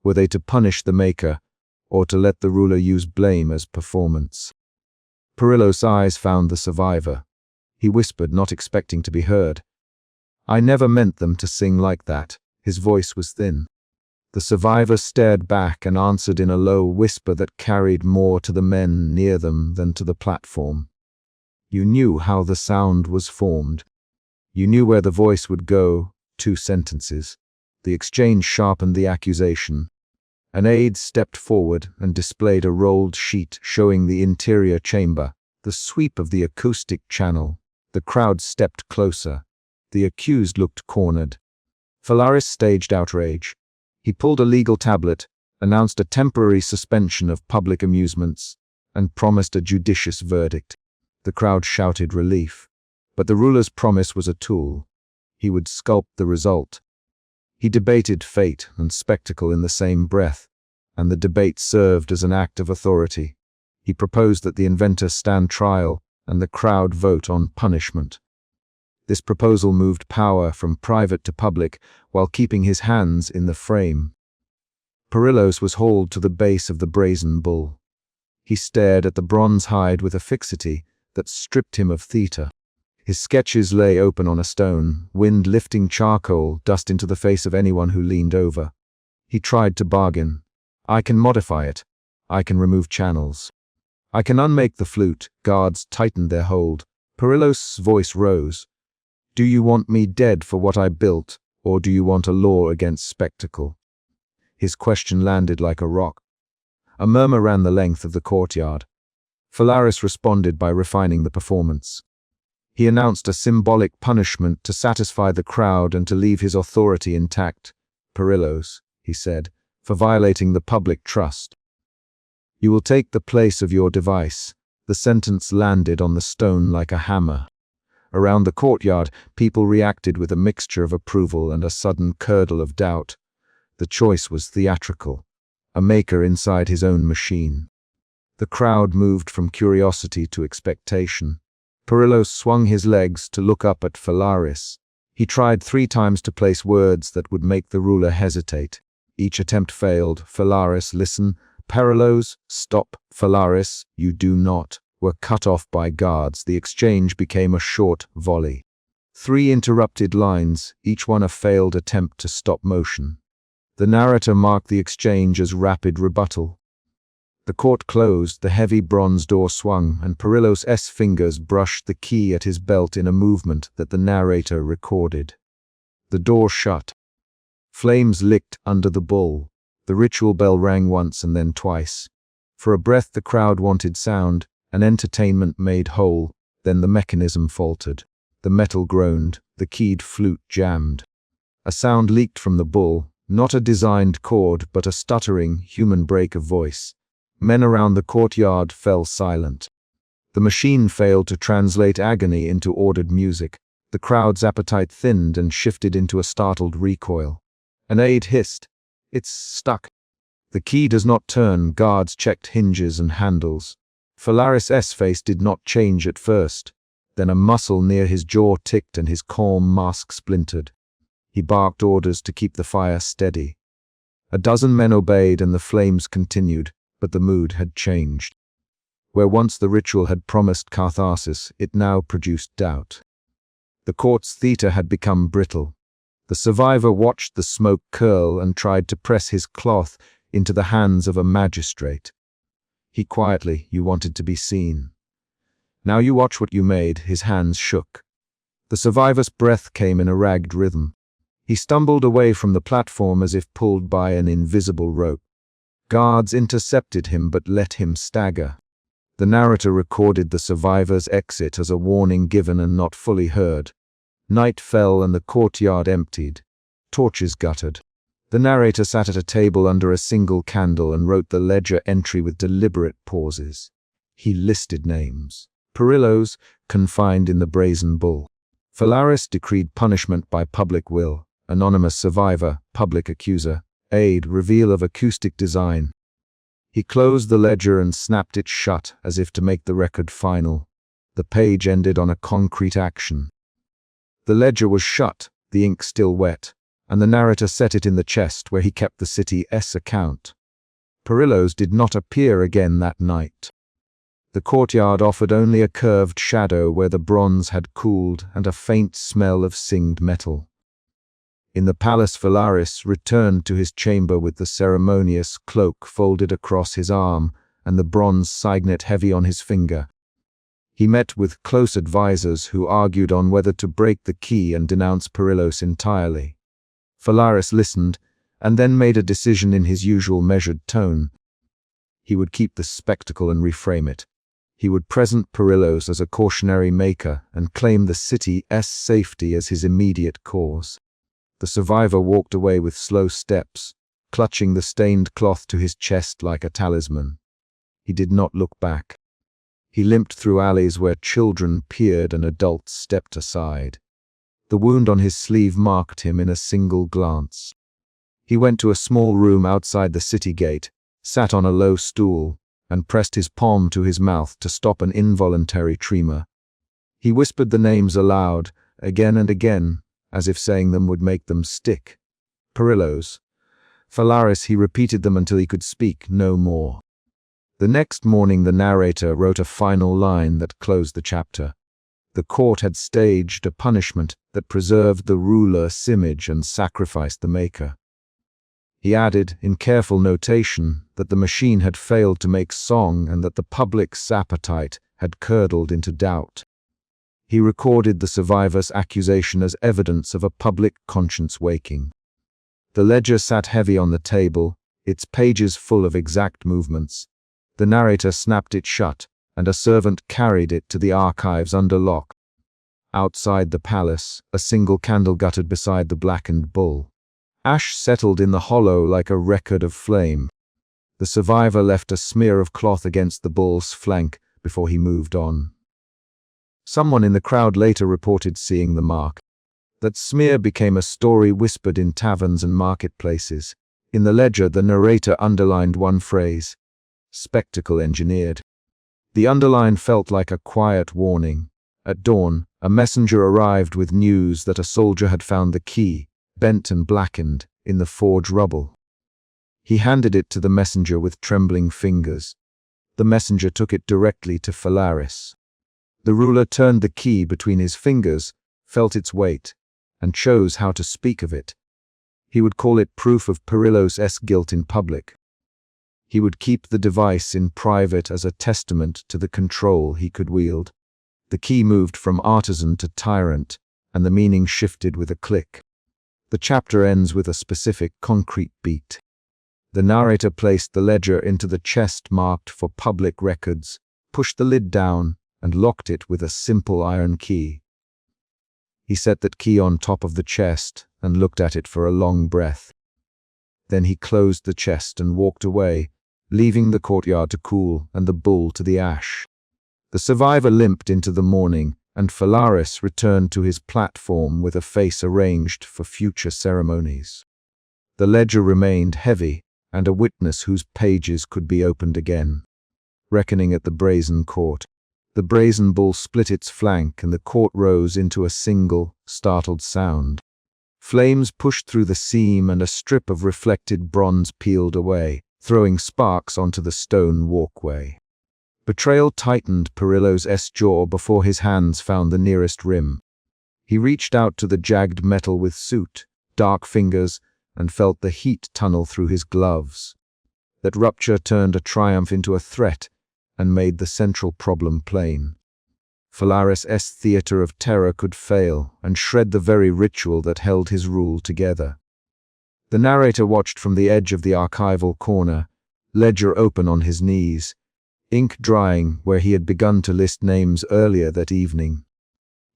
Speaker 1: Were they to punish the maker, or to let the ruler use blame as performance? Perillos' eyes found the survivor. He whispered, not expecting to be heard, "I never meant them to sing like that." His voice was thin. The survivor stared back and answered in a low whisper that carried more to the men near them than to the platform. "You knew how the sound was formed. You knew where the voice would go." 2 sentences. The exchange sharpened the accusation. An aide stepped forward and displayed a rolled sheet showing the interior chamber, the sweep of the acoustic channel. The crowd stepped closer. The accused looked cornered. Phalaris staged outrage. He pulled a legal tablet, announced a temporary suspension of public amusements, and promised a judicious verdict. The crowd shouted relief. But the ruler's promise was a tool. He would sculpt the result. He debated fate and spectacle in the same breath, and the debate served as an act of authority. He proposed that the inventor stand trial and the crowd vote on punishment. This proposal moved power from private to public while keeping his hands in the frame. Perillos was hauled to the base of the Brazen Bull. He stared at the bronze hide with a fixity that stripped him of theatre. His sketches lay open on a stone, wind lifting charcoal dust into the face of anyone who leaned over. He tried to bargain. "I can modify it. I can remove channels. I can unmake the flute." Guards tightened their hold. Perillos' voice rose. "Do you want me dead for what I built, or do you want a law against spectacle?" His question landed like a rock. A murmur ran the length of the courtyard. Phalaris responded by refining the performance. He announced a symbolic punishment to satisfy the crowd and to leave his authority intact. "Perillos," he said, "for violating the public trust. You will take the place of your device." The sentence landed on the stone like a hammer. Around the courtyard, people reacted with a mixture of approval and a sudden curdle of doubt. The choice was theatrical, a maker inside his own machine. The crowd moved from curiosity to expectation. Perillos swung his legs to look up at Phalaris. He tried 3 times to place words that would make the ruler hesitate. Each attempt failed. "Phalaris, listen." "Perillos, stop." "Phalaris, you do not." Were cut off by guards. The exchange became a short volley. 3 interrupted lines, each one a failed attempt to stop motion. The narrator marked the exchange as rapid rebuttal. The court closed, the heavy bronze door swung, and Perillos' fingers brushed the key at his belt in a movement that the narrator recorded. The door shut. Flames licked under the bull. The ritual bell rang once and then twice. For a breath the crowd wanted sound, an entertainment made whole. Then the mechanism faltered. The metal groaned, the keyed flute jammed. A sound leaked from the bull, not a designed chord, but a stuttering, human break of voice. Men around the courtyard fell silent. The machine failed to translate agony into ordered music. The crowd's appetite thinned and shifted into a startled recoil. An aide hissed. "It's stuck." "The key does not turn." Guards checked hinges and handles. Phalaris' face did not change at first. Then a muscle near his jaw ticked and his calm mask splintered. He barked orders to keep the fire steady. A dozen men obeyed and the flames continued, but the mood had changed. Where once the ritual had promised catharsis, it now produced doubt. The court's theatre had become brittle. The survivor watched the smoke curl and tried to press his cloth into the hands of a magistrate. He quietly, "You wanted to be seen. Now you watch what you made." His hands shook. The survivor's breath came in a ragged rhythm. He stumbled away from the platform as if pulled by an invisible rope. Guards intercepted him but let him stagger. The narrator recorded the survivor's exit as a warning given and not fully heard. Night fell and the courtyard emptied. Torches guttered. The narrator sat at a table under a single candle and wrote the ledger entry with deliberate pauses. He listed names. Perillos, confined in the Brazen Bull. Phalaris decreed punishment by public will. Anonymous survivor, public accuser. Aid, reveal of acoustic design. He closed the ledger and snapped it shut as if to make the record final. The page ended on a concrete action. The ledger was shut, the ink still wet, and the narrator set it in the chest where he kept the city's account. Perillos did not appear again that night. The courtyard offered only a curved shadow where the bronze had cooled and a faint smell of singed metal. In the palace, Phalaris returned to his chamber with the ceremonious cloak folded across his arm and the bronze signet heavy on his finger. He met with close advisors who argued on whether to break the key and denounce Perillos entirely. Phalaris listened, and then made a decision in his usual measured tone. He would keep the spectacle and reframe it. He would present Perillos as a cautionary maker and claim the city's safety as his immediate cause. The survivor walked away with slow steps, clutching the stained cloth to his chest like a talisman. He did not look back. He limped through alleys where children peered and adults stepped aside. The wound on his sleeve marked him in a single glance. He went to a small room outside the city gate, sat on a low stool, and pressed his palm to his mouth to stop an involuntary tremor. He whispered the names aloud, again and again, as if saying them would make them stick. Perillos. Phalaris, he repeated them until he could speak no more. The next morning the narrator wrote a final line that closed the chapter. The court had staged a punishment that preserved the ruler's image and sacrificed the maker. He added, in careful notation, that the machine had failed to make song and that the public's appetite had curdled into doubt. He recorded the survivor's accusation as evidence of a public conscience waking. The ledger sat heavy on the table, its pages full of exact movements. The narrator snapped it shut, and a servant carried it to the archives under lock. Outside the palace, a single candle guttered beside the blackened bull. Ash settled in the hollow like a record of flame. The survivor left a smear of cloth against the bull's flank before he moved on. Someone in the crowd later reported seeing the mark. That smear became a story whispered in taverns and marketplaces. In the ledger, the narrator underlined one phrase: spectacle engineered. The underline felt like a quiet warning. At dawn, a messenger arrived with news that a soldier had found the key, bent and blackened, in the forge rubble. He handed it to the messenger with trembling fingers. The messenger took it directly to Phalaris. The ruler turned the key between his fingers, felt its weight, and chose how to speak of it. He would call it proof of Perillos' guilt in public. He would keep the device in private as a testament to the control he could wield. The key moved from artisan to tyrant, and the meaning shifted with a click. The chapter ends with a specific, concrete beat. The narrator placed the ledger into the chest marked for public records, pushed the lid down, and locked it with a simple iron key. He set that key on top of the chest and looked at it for a long breath. Then he closed the chest and walked away, leaving the courtyard to cool and the bull to the ash. The survivor limped into the morning, and Phalaris returned to his platform with a face arranged for future ceremonies. The ledger remained heavy, and a witness whose pages could be opened again. Reckoning at the brazen court. The brazen bull split its flank, and the court rose into a single, startled sound. Flames pushed through the seam, and a strip of reflected bronze peeled away, throwing sparks onto the stone walkway. Betrayal tightened Perillos' jaw before his hands found the nearest rim. He reached out to the jagged metal with soot, dark fingers, and felt the heat tunnel through his gloves. That rupture turned a triumph into a threat and made the central problem plain. Phalaris' theater of terror could fail and shred the very ritual that held his rule together. The narrator watched from the edge of the archival corner, ledger open on his knees, ink drying where he had begun to list names earlier that evening.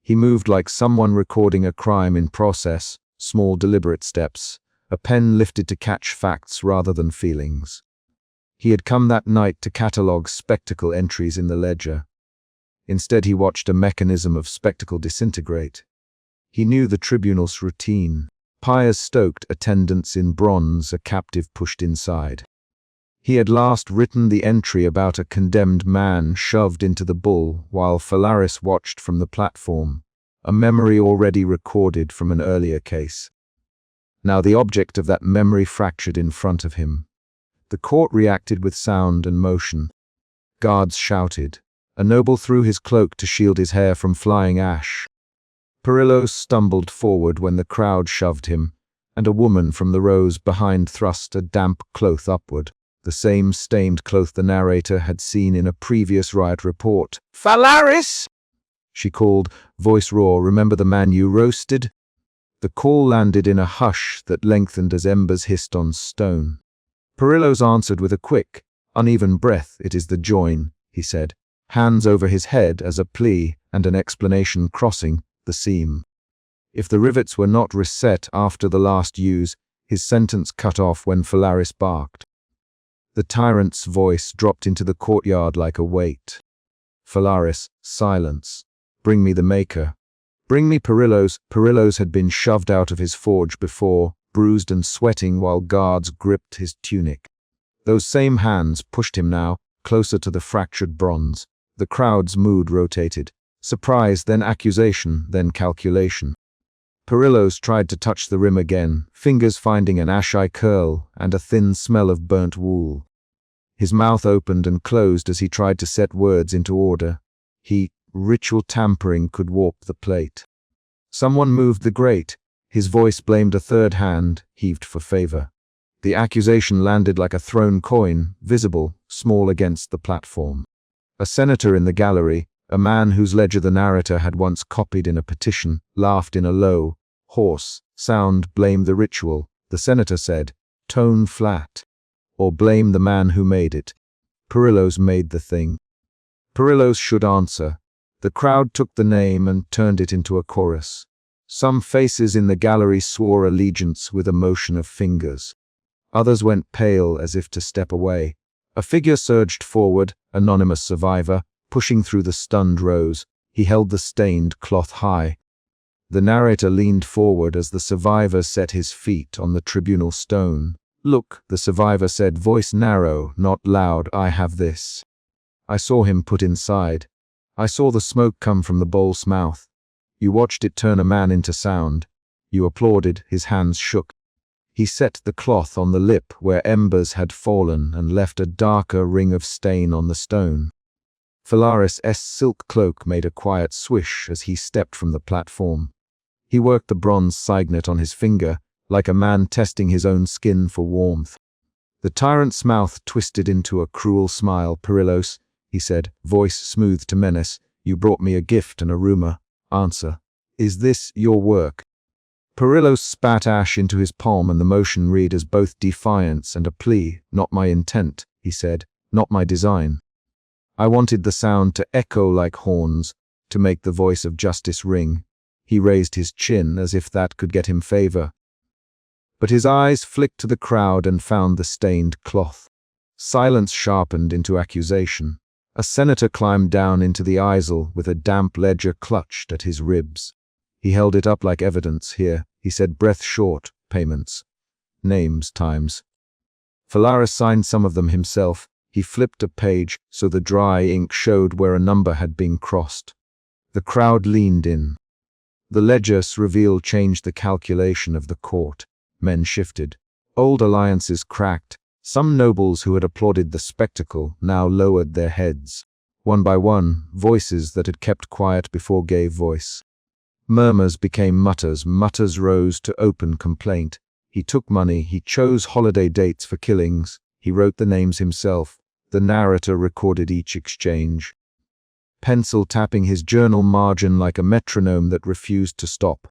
Speaker 1: He moved like someone recording a crime in process, small deliberate steps, a pen lifted to catch facts rather than feelings. He had come that night to catalogue spectacle entries in the ledger. Instead he watched a mechanism of spectacle disintegrate. He knew the tribunal's routine. Pyres stoked, attendants in bronze, a captive pushed inside. He had last written the entry about a condemned man shoved into the bull while Phalaris watched from the platform, a memory already recorded from an earlier case. Now the object of that memory fractured in front of him. The court reacted with sound and motion. Guards shouted. A noble threw his cloak to shield his hair from flying ash. Perillos stumbled forward when the crowd shoved him, and a woman from the rows behind thrust a damp cloth upward. The same stained cloth the narrator had seen in a previous riot report. "Phalaris!" she called, voice raw. "Remember the man you roasted?" The call landed in a hush that lengthened as embers hissed on stone. Perillos answered with a quick, uneven breath. "It is the join," he said, hands over his head as a plea and an explanation crossing the seam. If the rivets were not reset after the last use, his sentence cut off when Phalaris barked. The tyrant's voice dropped into the courtyard like a weight. Phalaris, silence. Bring me the maker. Bring me Perillos. Perillos had been shoved out of his forge before, bruised and sweating while guards gripped his tunic. Those same hands pushed him now, closer to the fractured bronze. The crowd's mood rotated. Surprise, then accusation, then calculation. Perillos tried to touch the rim again, fingers finding an ashy curl and a thin smell of burnt wool. His mouth opened and closed as he tried to set words into order. Ritual tampering could warp the plate. Someone moved the grate. His voice blamed a third hand, heaved for favor. The accusation landed like a thrown coin, visible, small against the platform. A senator in the gallery, a man whose ledger the narrator had once copied in a petition, laughed in a low, hoarse sound. Blame the ritual, the senator said, tone flat. Or blame the man who made it. Perillos made the thing. Perillos should answer. The crowd took the name and turned it into a chorus. Some faces in the gallery swore allegiance with a motion of fingers. Others went pale as if to step away. A figure surged forward, anonymous survivor, pushing through the stunned rows. He held the stained cloth high. The narrator leaned forward as the survivor set his feet on the tribunal stone. Look, the survivor said, voice narrow, not loud, I have this. I saw him put inside. I saw the smoke come from the bowl's mouth. You watched it turn a man into sound. You applauded, his hands shook. He set the cloth on the lip where embers had fallen and left a darker ring of stain on the stone. Phalaris' silk cloak made a quiet swish as he stepped from the platform. He worked the bronze signet on his finger, like a man testing his own skin for warmth. The tyrant's mouth twisted into a cruel smile. Perillos, he said, voice smooth to menace, you brought me a gift and a rumor. Answer. Is this your work? Perillos spat ash into his palm and the motion read as both defiance and a plea. Not my intent, he said, not my design. I wanted the sound to echo like horns, to make the voice of justice ring. He raised his chin as if that could get him favor. But his eyes flicked to the crowd and found the stained cloth. Silence sharpened into accusation. A senator climbed down into the easel with a damp ledger clutched at his ribs. He held it up like evidence. Here, he said, breath short, payments. Names, times. Phalaris signed some of them himself. He flipped a page so the dry ink showed where a number had been crossed. The crowd leaned in. The ledger's reveal changed the calculation of the court. Men shifted. Old alliances cracked. Some nobles who had applauded the spectacle now lowered their heads. One by one, voices that had kept quiet before gave voice. Murmurs became mutters. Mutters rose to open complaint. He took money. He chose holiday dates for killings. He wrote the names himself. The narrator recorded each exchange. Pencil tapping his journal margin like a metronome that refused to stop.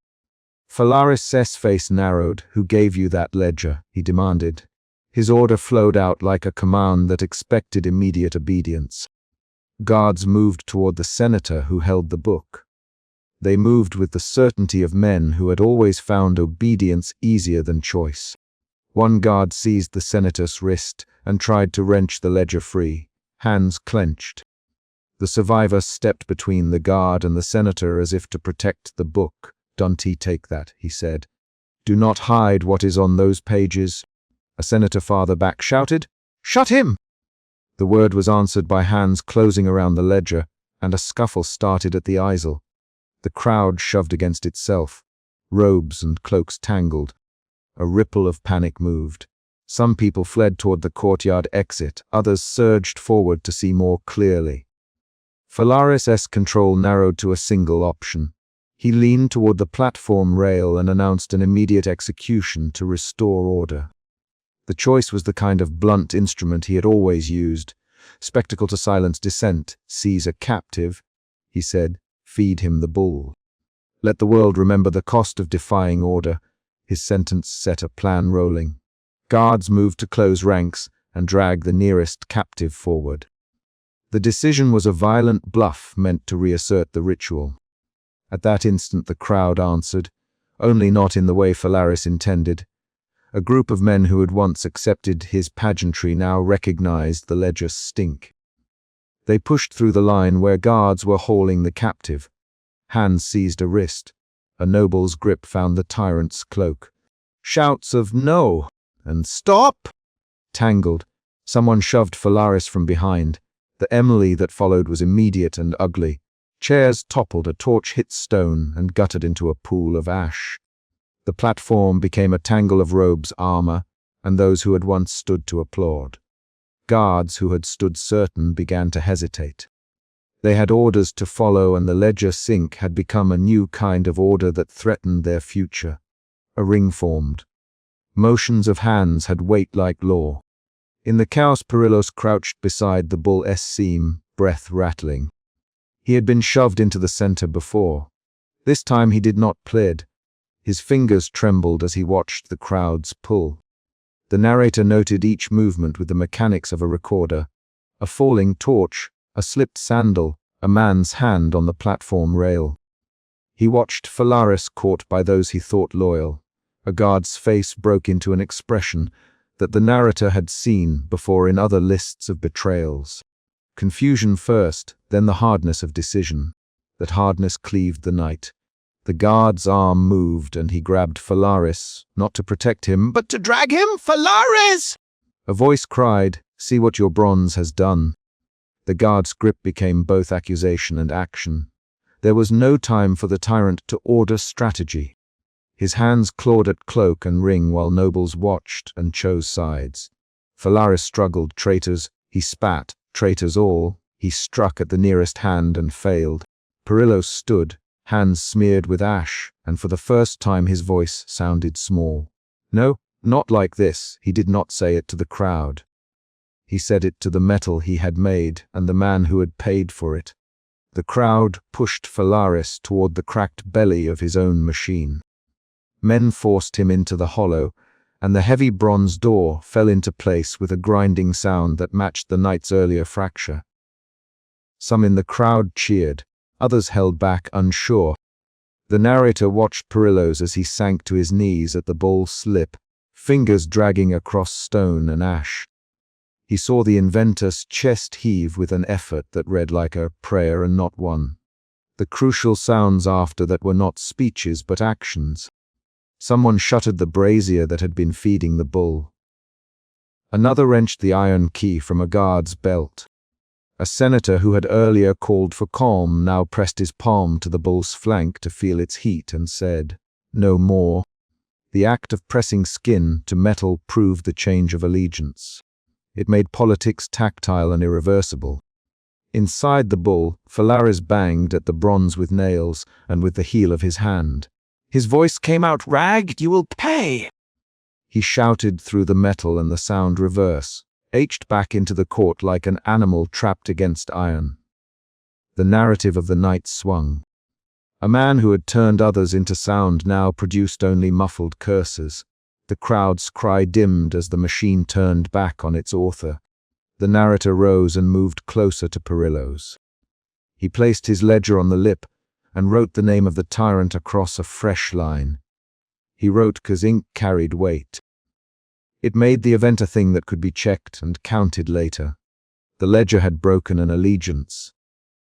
Speaker 1: Phalaris' face narrowed. Who gave you that ledger? He demanded. His order flowed out like a command that expected immediate obedience. Guards moved toward the senator who held the book. They moved with the certainty of men who had always found obedience easier than choice. One guard seized the senator's wrist and tried to wrench the ledger free, hands clenched. The survivor stepped between the guard and the senator as if to protect the book. Don't take that, he said. Do not hide what is on those pages. A senator farther back shouted, Shut him! The word was answered by hands closing around the ledger, and a scuffle started at the easel. The crowd shoved against itself. Robes and cloaks tangled. A ripple of panic moved. Some people fled toward the courtyard exit, others surged forward to see more clearly. Phalaris' control narrowed to a single option. He leaned toward the platform rail and announced an immediate execution to restore order. The choice was the kind of blunt instrument he had always used. Spectacle to silence dissent. Seize a captive, he said. Feed him the bull. Let the world remember the cost of defying order. His sentence set a plan rolling. Guards moved to close ranks and drag the nearest captive forward. The decision was a violent bluff meant to reassert the ritual. At that instant the crowd answered, only not in the way Phalaris intended. A group of men who had once accepted his pageantry now recognized the ledger's stink. They pushed through the line where guards were hauling the captive. Hands seized a wrist. A noble's grip found the tyrant's cloak. Shouts of "No!" and "Stop!" tangled. Someone shoved Phalaris from behind. The Emily that followed was immediate and ugly. Chairs toppled, a torch hit stone and guttered into a pool of ash. The platform became a tangle of robes, armor, and those who had once stood to applaud. Guards who had stood certain began to hesitate. They had orders to follow, and the ledger sink had become a new kind of order that threatened their future. A ring formed. Motions of hands had weight like law. In the chaos, Perillos crouched beside the bull's seam, breath rattling. He had been shoved into the center before. This time he did not plead. His fingers trembled as he watched the crowds pull. The narrator noted each movement with the mechanics of a recorder. A falling torch, a slipped sandal, a man's hand on the platform rail. He watched Phalaris caught by those he thought loyal. A guard's face broke into an expression that the narrator had seen before in other lists of betrayals. Confusion first, then the hardness of decision. That hardness cleaved the night. The guard's arm moved, and he grabbed Phalaris, not to protect him, but to drag him. "Phalaris!" A voice cried, "See what your bronze has done." The guard's grip became both accusation and action. There was no time for the tyrant to order strategy. His hands clawed at cloak and ring while nobles watched and chose sides. Phalaris struggled. Traitors, he spat. Traitors all. He struck at the nearest hand and failed. Perillos stood, hands smeared with ash, and for the first time his voice sounded small. No, not like this. He did not say it to the crowd. He said it to the metal he had made and the man who had paid for it. The crowd pushed Phalaris toward the cracked belly of his own machine. Men forced him into the hollow, and the heavy bronze door fell into place with a grinding sound that matched the night's earlier fracture. Some in the crowd cheered, others held back, unsure. The narrator watched Perillos as he sank to his knees at the bull's slip, fingers dragging across stone and ash. He saw the inventor's chest heave with an effort that read like a prayer and not one. The crucial sounds after that were not speeches but actions. Someone shuttered the brazier that had been feeding the bull. Another wrenched the iron key from a guard's belt. A senator who had earlier called for calm now pressed his palm to the bull's flank to feel its heat and said, "No more." The act of pressing skin to metal proved the change of allegiance. It made politics tactile and irreversible. Inside the bull, Phalaris banged at the bronze with nails and with the heel of his hand. His voice came out, "Ragged, you will pay!" He shouted through the metal, and the sound reverse, etched back into the court like an animal trapped against iron. The narrative of the night swung. A man who had turned others into sound now produced only muffled curses. The crowd's cry dimmed as the machine turned back on its author. The narrator rose and moved closer to Perillos. He placed his ledger on the lip and wrote the name of the tyrant across a fresh line. He wrote 'cause ink carried weight. It made the event a thing that could be checked and counted later. The ledger had broken an allegiance.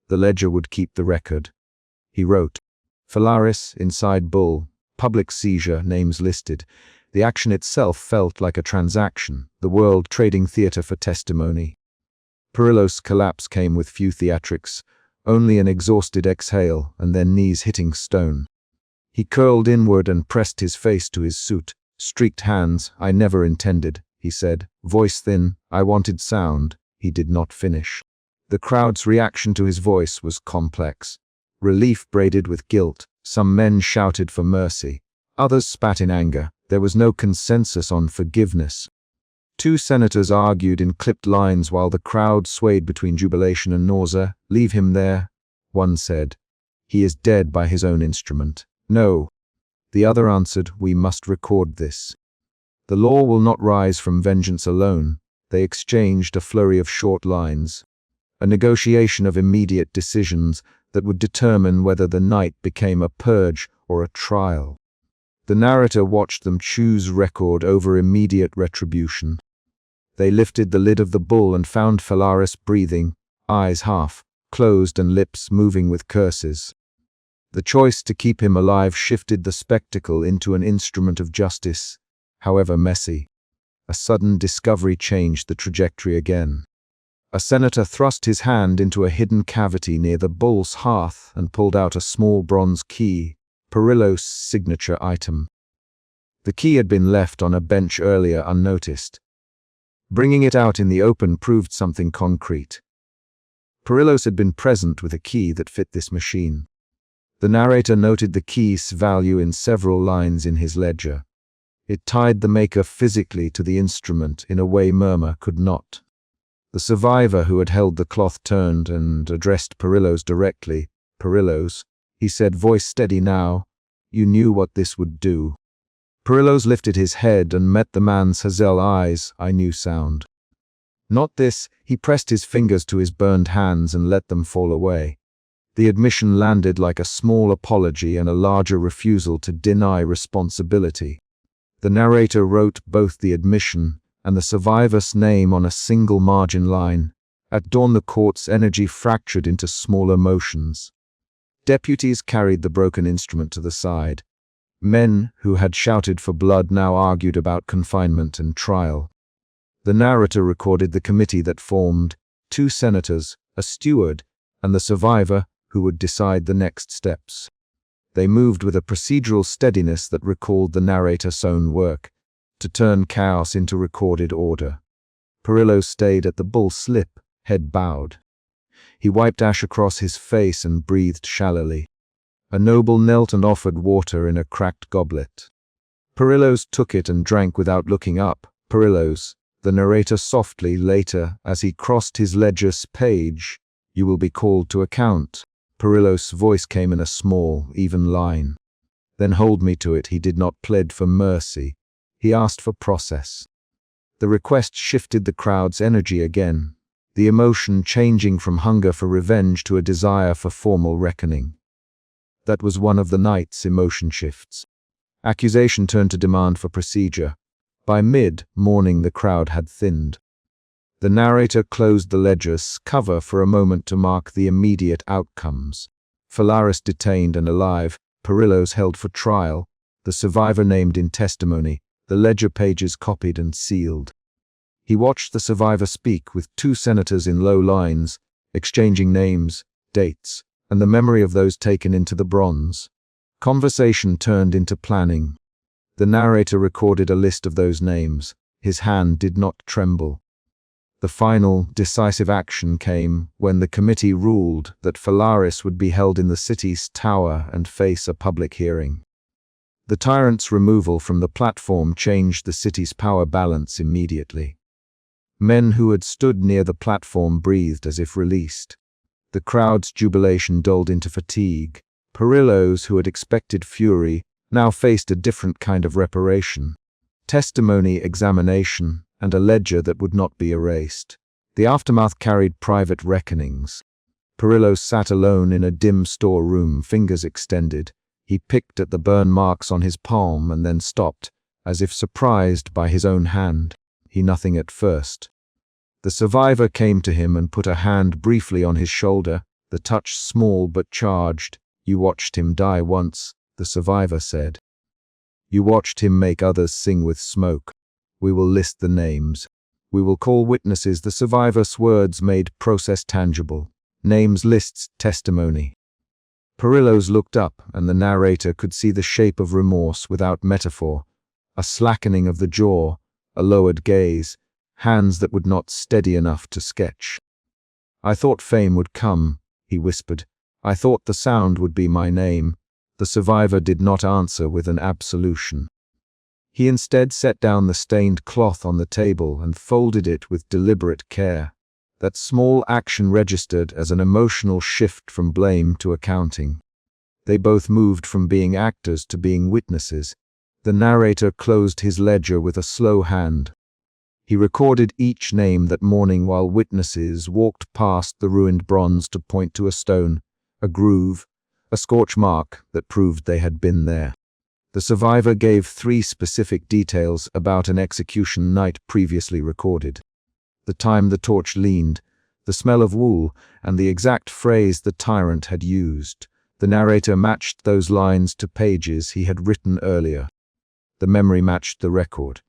Speaker 1: The ledger would keep the record. He wrote, "Phalaris, inside bull, public seizure, names listed." The action itself felt like a transaction, the world trading theater for testimony. Perillos' collapse came with few theatrics, only an exhausted exhale and then knees hitting stone. He curled inward and pressed his face to his suit. Streaked hands, "I never intended," he said. Voice thin, "I wanted sound." He did not finish. The crowd's reaction to his voice was complex. Relief braided with guilt. Some men shouted for mercy. Others spat in anger. There was no consensus on forgiveness. Two senators argued in clipped lines while the crowd swayed between jubilation and nausea. "Leave him there," one said. "He is dead by his own instrument." "No." The other answered, "We must record this. The law will not rise from vengeance alone." They exchanged a flurry of short lines, a negotiation of immediate decisions that would determine whether the night became a purge or a trial. The narrator watched them choose record over immediate retribution. They lifted the lid of the bull and found Phalaris breathing, eyes half closed and lips moving with curses. The choice to keep him alive shifted the spectacle into an instrument of justice, however messy. A sudden discovery changed the trajectory again. A senator thrust his hand into a hidden cavity near the bull's hearth and pulled out a small bronze key, Perillo's signature item. The key had been left on a bench earlier unnoticed. Bringing it out in the open proved something concrete. Perillos had been present with a key that fit this machine. The narrator noted the key's value in several lines in his ledger. It tied the maker physically to the instrument in a way Murmur could not. The survivor who had held the cloth turned and addressed Perillos directly. "Perillos," he said, voice steady now, "you knew what this would do." Perillos lifted his head and met the man's hazel eyes. "I knew sound." "Not this." He pressed his fingers to his burned hands and let them fall away. The admission landed like a small apology and a larger refusal to deny responsibility. The narrator wrote both the admission and the survivor's name on a single margin line. At dawn the court's energy fractured into smaller motions. Deputies carried the broken instrument to the side. Men who had shouted for blood now argued about confinement and trial. The narrator recorded the committee that formed, 2 senators, a steward, and the survivor who would decide the next steps. They moved with a procedural steadiness that recalled the narrator's own work, to turn chaos into recorded order. Perillo stayed at the bull slip, head bowed. He wiped ash across his face and breathed shallowly. A noble knelt and offered water in a cracked goblet. Perillos took it and drank without looking up. "Perillos," the narrator softly later as he crossed his ledger's page, "you will be called to account." Perillos' voice came in a small, even line. "Then hold me to it." He did not plead for mercy. He asked for process. The request shifted the crowd's energy again, the emotion changing from hunger for revenge to a desire for formal reckoning. That was one of the night's emotion shifts. Accusation turned to demand for procedure. By mid-morning the crowd had thinned. The narrator closed the ledger's cover for a moment to mark the immediate outcomes. Phalaris detained and alive, Perillos held for trial, the survivor named in testimony, the ledger pages copied and sealed. He watched the survivor speak with 2 senators in low lines, exchanging names, dates, and the memory of those taken into the bronze. Conversation turned into planning. The narrator recorded a list of those names. His hand did not tremble. The final, decisive action came when the committee ruled that Phalaris would be held in the city's tower and face a public hearing. The tyrant's removal from the platform changed the city's power balance immediately. Men who had stood near the platform breathed as if released. The crowd's jubilation dulled into fatigue. Perillos, who had expected fury, now faced a different kind of reparation. Testimony, examination, and a ledger that would not be erased. The aftermath carried private reckonings. Perillos sat alone in a dim storeroom, fingers extended. He picked at the burn marks on his palm and then stopped, as if surprised by his own hand. He nothing at first. The survivor came to him and put a hand briefly on his shoulder, the touch small but charged. "You watched him die once," the survivor said. "You watched him make others sing with smoke. We will list the names. We will call witnesses." The survivor's words made process tangible. Names, lists, testimony. Perillos looked up, and the narrator could see the shape of remorse without metaphor, a slackening of the jaw, a lowered gaze, hands that would not steady enough to sketch. "I thought fame would come," he whispered. "I thought the sound would be my name." The survivor did not answer with an absolution. He instead set down the stained cloth on the table and folded it with deliberate care. That small action registered as an emotional shift from blame to accounting. They both moved from being actors to being witnesses. The narrator closed his ledger with a slow hand. He recorded each name that morning while witnesses walked past the ruined bronze to point to a stone, a groove, a scorch mark that proved they had been there. The survivor gave 3 specific details about an execution night previously recorded. The time the torch leaned, the smell of wool, and the exact phrase the tyrant had used. The narrator matched those lines to pages he had written earlier. The memory matched the record.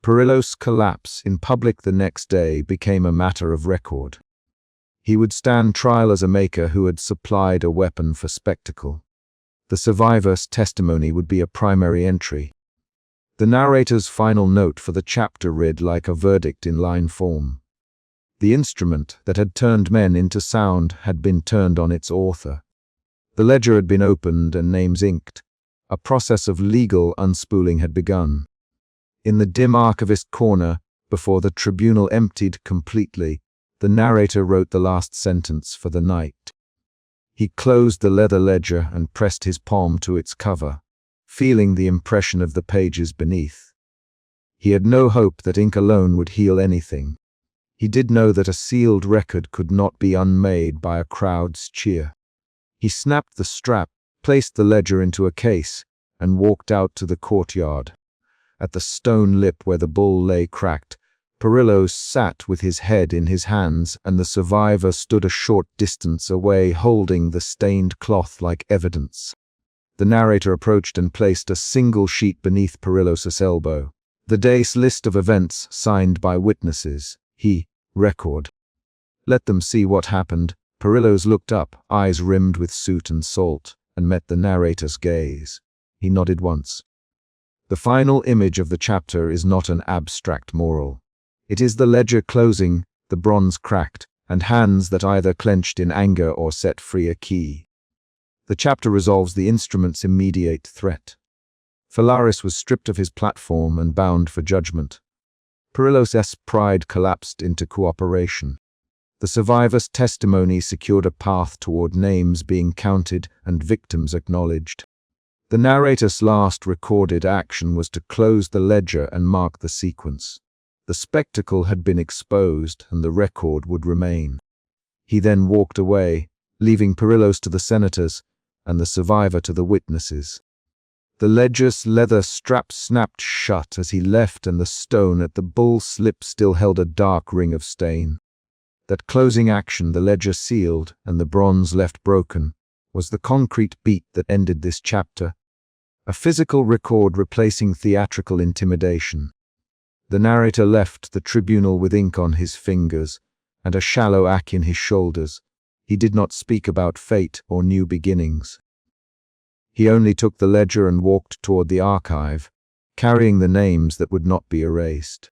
Speaker 1: Perillo's collapse in public the next day became a matter of record. He would stand trial as a maker who had supplied a weapon for spectacle. The survivor's testimony would be a primary entry. The narrator's final note for the chapter read like a verdict in line form. The instrument that had turned men into sound had been turned on its author. The ledger had been opened and names inked. A process of legal unspooling had begun. In the dim archivist corner, before the tribunal emptied completely, the narrator wrote the last sentence for the night. He closed the leather ledger and pressed his palm to its cover, feeling the impression of the pages beneath. He had no hope that ink alone would heal anything. He did know that a sealed record could not be unmade by a crowd's cheer. He snapped the strap, placed the ledger into a case, and walked out to the courtyard. At the stone lip where the bull lay cracked, Perillo sat with his head in his hands, and the survivor stood a short distance away, holding the stained cloth like evidence. The narrator approached and placed a single sheet beneath Perillo's elbow. The day's list of events signed by witnesses. Record. Let them see what happened. Perillo's looked up, eyes rimmed with soot and salt, and met the narrator's gaze. He nodded once. The final image of the chapter is not an abstract moral. It is the ledger closing, the bronze cracked, and hands that either clenched in anger or set free a key. The chapter resolves the instrument's immediate threat. Phalaris was stripped of his platform and bound for judgment. Perillo's pride collapsed into cooperation. The survivor's testimony secured a path toward names being counted and victims acknowledged. The narrator's last recorded action was to close the ledger and mark the sequence. The spectacle had been exposed, and the record would remain. He then walked away, leaving Perillo's to the senators and the survivor to the witnesses. The ledger's leather strap snapped shut as he left, and the stone at the bull's lip still held a dark ring of stain. That closing action, the ledger sealed and the bronze left broken, was the concrete beat that ended this chapter. A physical record replacing theatrical intimidation. The narrator left the tribunal with ink on his fingers and a shallow ache in his shoulders. He did not speak about fate or new beginnings. He only took the ledger and walked toward the archive, carrying the names that would not be erased.